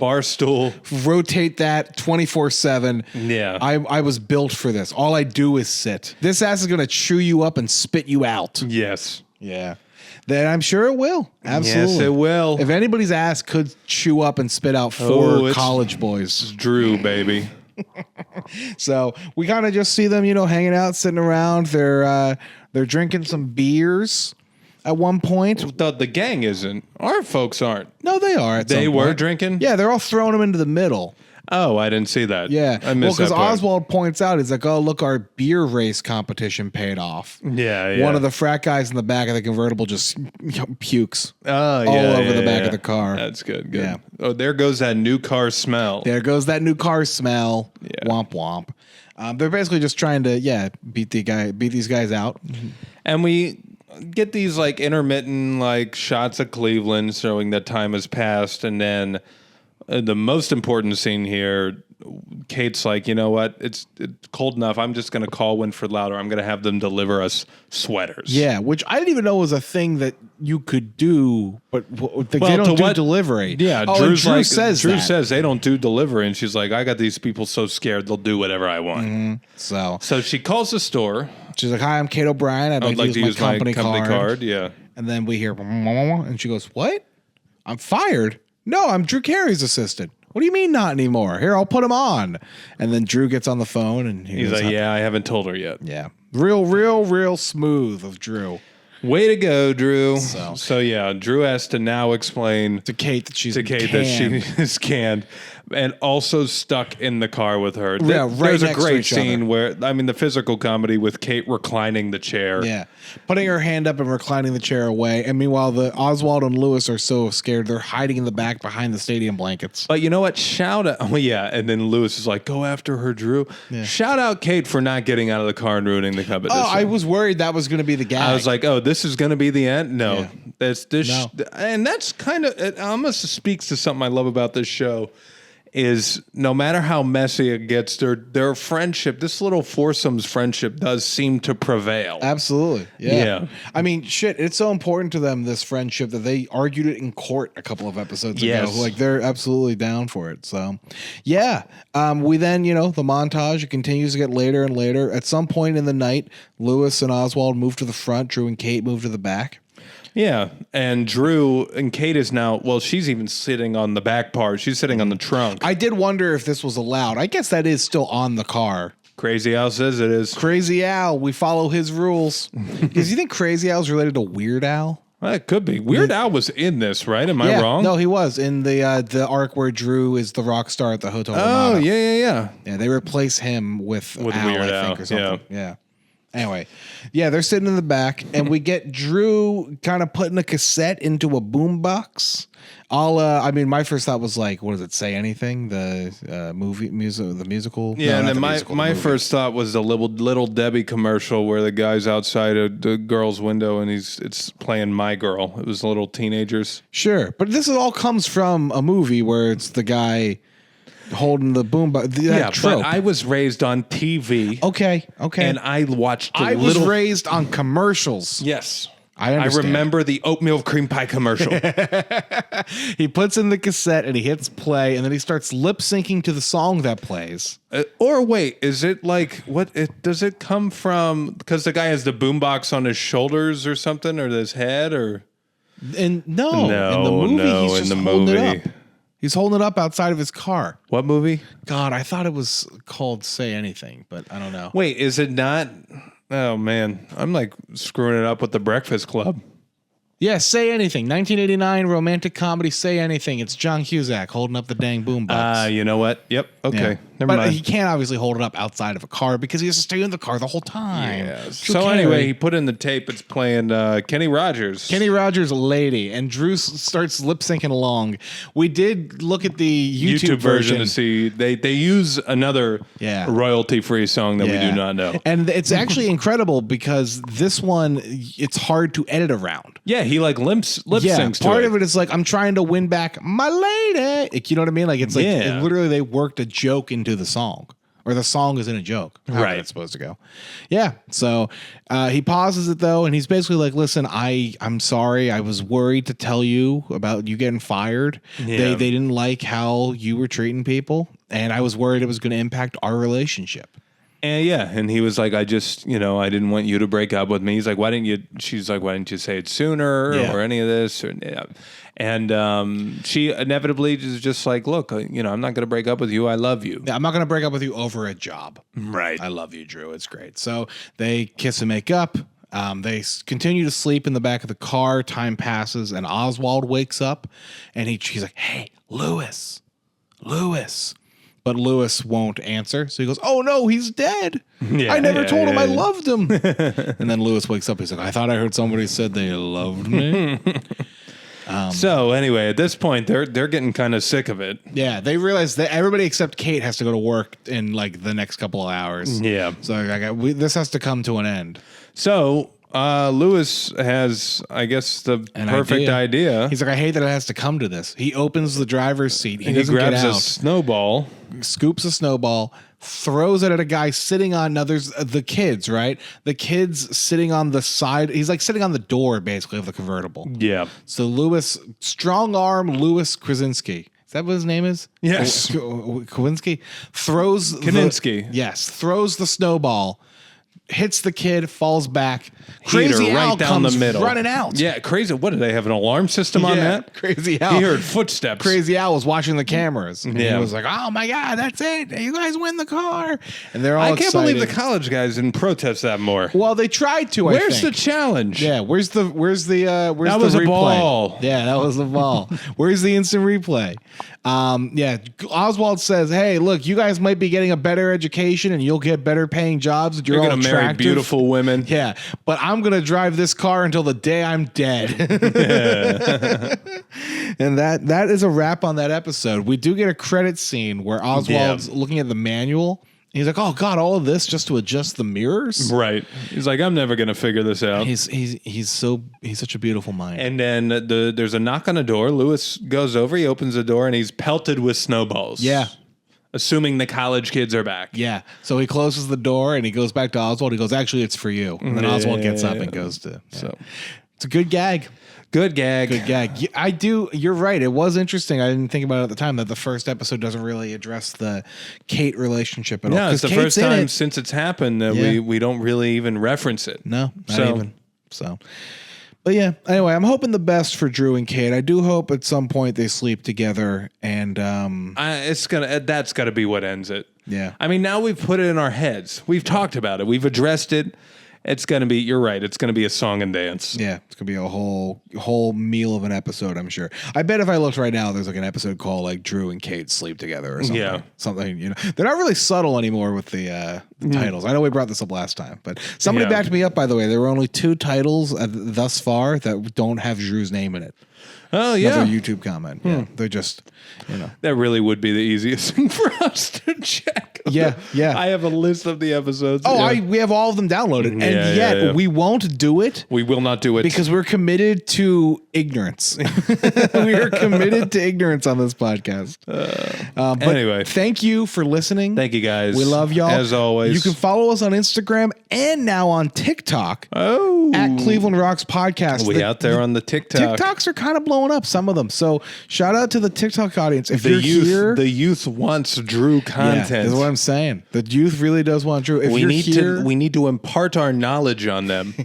Speaker 2: rotate that 24/7.
Speaker 1: Yeah.
Speaker 2: I was built for this. All I do is sit. This ass is going to chew you up and spit you out.
Speaker 1: Yes.
Speaker 2: Yeah. Then I'm sure it will. Absolutely.
Speaker 1: Yes, it will.
Speaker 2: If anybody's ass could chew up and spit out 4 college boys.
Speaker 1: It's Drew, baby.
Speaker 2: So we kind of just see them, hanging out, sitting around. They're drinking some beers at one point.
Speaker 1: The gang isn't. Our folks aren't.
Speaker 2: No, they are.
Speaker 1: They were drinking?
Speaker 2: Yeah, they're all throwing them into the middle.
Speaker 1: Oh, I didn't see that.
Speaker 2: Yeah.
Speaker 1: I missed
Speaker 2: because
Speaker 1: that part.
Speaker 2: Oswald points out, he's like, "Oh, look, our beer race competition paid off."
Speaker 1: Yeah.
Speaker 2: One of the frat guys in the back of the convertible just pukes
Speaker 1: all
Speaker 2: over the back of the car.
Speaker 1: That's good.
Speaker 2: Yeah.
Speaker 1: Oh, there goes that new car smell.
Speaker 2: There goes that new car smell.
Speaker 1: Yeah.
Speaker 2: Womp womp. They're basically just trying to, beat these guys out.
Speaker 1: And we get these like intermittent like shots of Cleveland showing that time has passed, and then the most important scene here, Kate's like, "You know what? It's cold enough. I'm just going to call Winfred-Lauder. I'm going to have them deliver us sweaters."
Speaker 2: Yeah, which I didn't even know was a thing that you could do, but they don't do delivery.
Speaker 1: Yeah,
Speaker 2: Drew
Speaker 1: says they don't do delivery, and she's like, "I got these people so scared they'll do whatever I want."
Speaker 2: Mm-hmm.
Speaker 1: So she calls the store.
Speaker 2: She's like, "Hi, I'm Kate O'Brien. I'd like to use my company card."
Speaker 1: Yeah.
Speaker 2: And then we hear, and she goes, "What? I'm fired? No, I'm Drew Carey's assistant. What do you mean not anymore? Here, I'll put him on." And then Drew gets on the phone and
Speaker 1: he's like, "Yeah, I haven't told her yet."
Speaker 2: Yeah. Real smooth of Drew.
Speaker 1: Way to go, Drew. So yeah, Drew has to now explain
Speaker 2: to Kate that she
Speaker 1: is canned. And also stuck in the car with her.
Speaker 2: Yeah,
Speaker 1: There's a great scene where, the physical comedy with Kate reclining the chair.
Speaker 2: Yeah. Putting her hand up and reclining the chair away. And meanwhile, the Oswald and Lewis are so scared, they're hiding in the back behind the stadium blankets.
Speaker 1: But you know what? Shout out. Oh, yeah. And then Lewis is like, "Go after her, Drew." Yeah. Shout out Kate for not getting out of the car and ruining the competition.
Speaker 2: Oh, I was worried that was going to be the gag.
Speaker 1: I was like, "Oh, this is going to be the end?" No.
Speaker 2: Yeah.
Speaker 1: That's this. No. And that's kind of, it almost speaks to something I love about this show. Is no matter how messy it gets, their friendship, this little foursome's friendship, does seem to prevail.
Speaker 2: Absolutely. Yeah. I mean, shit, it's so important to them, this friendship, that they argued it in court a couple of episodes ago. Like, they're absolutely down for it. So, yeah. We then, the montage, it continues to get later and later. At some point in the night, Lewis and Oswald move to the front. Drew and Kate move to the back.
Speaker 1: Yeah, and Drew and Kate is now, she's even sitting on the back part. She's sitting on the trunk.
Speaker 2: I did wonder if this was allowed. I guess that is still on the car.
Speaker 1: Crazy Al says it is.
Speaker 2: Crazy Al, we follow his rules. Does you think Crazy Al's related to Weird Al?
Speaker 1: Well, it could be. Weird Al was in this, right? Am I wrong?
Speaker 2: No, he was in the arc where Drew is the rock star at the Hotel.
Speaker 1: Oh,
Speaker 2: Ramada.
Speaker 1: Yeah,
Speaker 2: they replace him with Al,
Speaker 1: Weird
Speaker 2: I think,
Speaker 1: Al.
Speaker 2: or something. Yeah. Anyway, they're sitting in the back, and we get Drew kind of putting a cassette into a boombox. My first thought was like, what does it say? Anything? The the musical.
Speaker 1: Yeah, no, and then my first thought was the little Debbie commercial where the guy's outside of the girl's window and it's playing My Girl. It was little teenagers.
Speaker 2: Sure, but this all comes from a movie where it's the guy holding the boombox.
Speaker 1: Yeah, but I was raised on TV.
Speaker 2: Okay.
Speaker 1: And I watched.
Speaker 2: I was raised on commercials.
Speaker 1: Yes,
Speaker 2: I understand.
Speaker 1: I remember the oatmeal cream pie commercial.
Speaker 2: He puts in the cassette and he hits play, and then he starts lip syncing to the song that plays.
Speaker 1: Or wait, is it like what? Does it come from? Because the guy has the boombox on his shoulders or something, or his head, or
Speaker 2: in the movie, he's just holding it up. He's holding it up outside of his car.
Speaker 1: What movie?
Speaker 2: God, I thought it was called Say Anything, but I don't know.
Speaker 1: Wait, is it not? Oh, man. I'm like screwing it up with The Breakfast Club.
Speaker 2: Yeah, Say Anything. 1989 romantic comedy Say Anything. It's John Cusack holding up the dang boombox.
Speaker 1: You know what? Yep. Okay. Never
Speaker 2: But
Speaker 1: mind.
Speaker 2: he can't obviously hold it up outside of a car because he has to stay in the car the whole time.
Speaker 1: Yeah. So anyway, he put in the tape. It's playing Kenny Rogers.
Speaker 2: Kenny Rogers' Lady, and Drew starts lip syncing along. We did look at the YouTube version
Speaker 1: to see they use another royalty free song that we do not know.
Speaker 2: And it's actually incredible because this one, it's hard to edit around.
Speaker 1: Yeah, he like lip syncs.
Speaker 2: Part of it is like, I'm trying to win back my lady. Like, you know what I mean? Like, it's like literally they worked a joke into the song, or the song is in a joke. Right. It's supposed to go. Yeah. So he pauses it though, and he's basically like, listen, I'm sorry. I was worried to tell you about you getting fired. Yeah. They didn't like how you were treating people, and I was worried it was going to impact our relationship.
Speaker 1: And he was like, I just, I didn't want you to break up with me. He's like, she's like, why didn't you say it sooner or any of this? And she inevitably is just like, look, I'm not going to break up with you. I love you.
Speaker 2: Yeah, I'm not going to break up with you over a job.
Speaker 1: Right.
Speaker 2: I love you, Drew. It's great. So they kiss and make up. They continue to sleep in the back of the car. Time passes, and Oswald wakes up, and he's like, hey, Lewis. But Lewis won't answer. So he goes, oh, no, he's dead. I never told him I loved him. And then Lewis wakes up. He's like, I thought I heard somebody said they loved me.
Speaker 1: So anyway, at this point, they're getting kind of sick of it.
Speaker 2: Yeah, they realize that everybody except Kate has to go to work in like the next couple of hours.
Speaker 1: Yeah.
Speaker 2: So this has to come to an end.
Speaker 1: So Lewis has, I guess, the perfect idea.
Speaker 2: He's like, I hate that it has to come to this. He opens the driver's seat. He
Speaker 1: grabs a snowball,
Speaker 2: scoops a snowball, throws it at a guy sitting on. Now there's the kids, right? The kids sitting on the side. He's like sitting on the door, basically, of the convertible.
Speaker 1: Yeah.
Speaker 2: So Lewis, strong arm Lewis Krasinski. Is that what his name is?
Speaker 1: Yes.
Speaker 2: Kowinski throws the snowball. Hits the kid, falls back. Crazy Al
Speaker 1: down
Speaker 2: comes
Speaker 1: the middle,
Speaker 2: running out.
Speaker 1: Yeah, Crazy. What did they have, an alarm system on that?
Speaker 2: Crazy Al.
Speaker 1: He heard footsteps.
Speaker 2: Crazy Al was watching the cameras. And he was like, "Oh my god, that's it! You guys win the car!" And they're all excited.
Speaker 1: I can't believe the college guys didn't protest that more.
Speaker 2: Well, they tried to.
Speaker 1: Where's the challenge?
Speaker 2: Yeah, where's the
Speaker 1: that was
Speaker 2: the
Speaker 1: a ball.
Speaker 2: Yeah, that was the ball. Where's the instant replay? Oswald says, "Hey, look, you guys might be getting a better education and you'll get better paying jobs. You're all
Speaker 1: going to marry beautiful women.
Speaker 2: Yeah, but I'm going to drive this car until the day I'm dead." And that is a wrap on that episode. We do get a credit scene where Oswald's looking at the manual. He's like, oh God, all of this just to adjust the mirrors?
Speaker 1: Right. He's like, I'm never going to figure this out.
Speaker 2: He's such a beautiful mind.
Speaker 1: And then there's a knock on the door. Lewis goes over, he opens the door, and he's pelted with snowballs.
Speaker 2: Yeah.
Speaker 1: Assuming the college kids are back.
Speaker 2: Yeah. So he closes the door and he goes back to Oswald. He goes, actually, it's for you. And then Oswald gets up and goes to. So it's a good gag.
Speaker 1: Good gag.
Speaker 2: I do. You're right. It was interesting. I didn't think about it at the time that the first episode doesn't really address the Kate relationship at all.
Speaker 1: No, it's the first time since it's happened that we don't really even reference it.
Speaker 2: No, not even. So, but yeah. Anyway, I'm hoping the best for Drew and Kate. I do hope at some point they sleep together, and
Speaker 1: that's got to be what ends it.
Speaker 2: Yeah.
Speaker 1: I mean, now we've put it in our heads. We've talked about it. We've addressed it. It's going to be, you're right, it's going to be a song and dance.
Speaker 2: Yeah, it's going to be a whole meal of an episode, I'm sure. I bet if I looked right now, there's like an episode called like Drew and Kate Sleep Together or something. Yeah. Something, they're not really subtle anymore with the titles. I know we brought this up last time, but somebody backed me up, by the way. There were only 2 titles thus far that don't have Drew's name in it.
Speaker 1: Oh, yeah.
Speaker 2: Another YouTube comment. Yeah, they're just,
Speaker 1: That really would be the easiest thing for us to check.
Speaker 2: Yeah.
Speaker 1: I have a list of the episodes.
Speaker 2: Oh, we have all of them downloaded. And yet we won't do it.
Speaker 1: We will not do it.
Speaker 2: Because we're committed to ignorance. We are committed to ignorance on this podcast. But
Speaker 1: anyway.
Speaker 2: Thank you for listening.
Speaker 1: Thank you, guys.
Speaker 2: We love y'all.
Speaker 1: As always.
Speaker 2: You can follow us on Instagram and now on TikTok.
Speaker 1: Oh.
Speaker 2: At Cleveland Rocks Podcast.
Speaker 1: We out there on the TikTok.
Speaker 2: TikToks are kind of blowing up, some of them. So shout out to the TikTok audience. If you're here.
Speaker 1: The youth wants Drew content.
Speaker 2: Yeah, is what I'm saying. The youth really does want Drew. If
Speaker 1: we
Speaker 2: you're
Speaker 1: need to impart our knowledge on them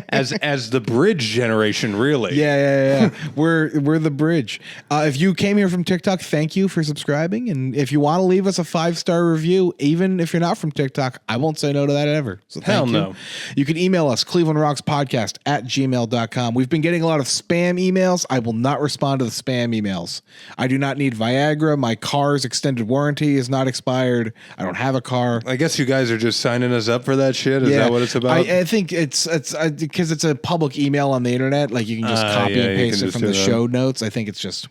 Speaker 1: as the bridge generation, really.
Speaker 2: Yeah. We're the bridge. If you came here from TikTok, thank you for subscribing. And if you want to leave us a 5-star review, even if you're not from TikTok, I won't say no to that ever. So
Speaker 1: Hell no.
Speaker 2: You can email us, clevelandrockspodcast@gmail.com. We've been getting a lot of spam emails. I will not respond to the spam emails. I do not need Viagra. My car's extended warranty is not expired. I don't have a car.
Speaker 1: I guess you guys are just signing us up for that shit. Is that what it's about?
Speaker 2: I think it's because it's a public email on the internet. Like you can just copy and paste it from the show notes. I think it's just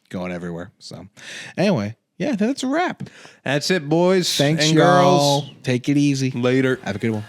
Speaker 2: going everywhere. So anyway, yeah, that's a wrap.
Speaker 1: That's it, boys.
Speaker 2: Thanks,
Speaker 1: and
Speaker 2: y'all.
Speaker 1: girls.
Speaker 2: Take it easy.
Speaker 1: Later.
Speaker 2: Have a good one.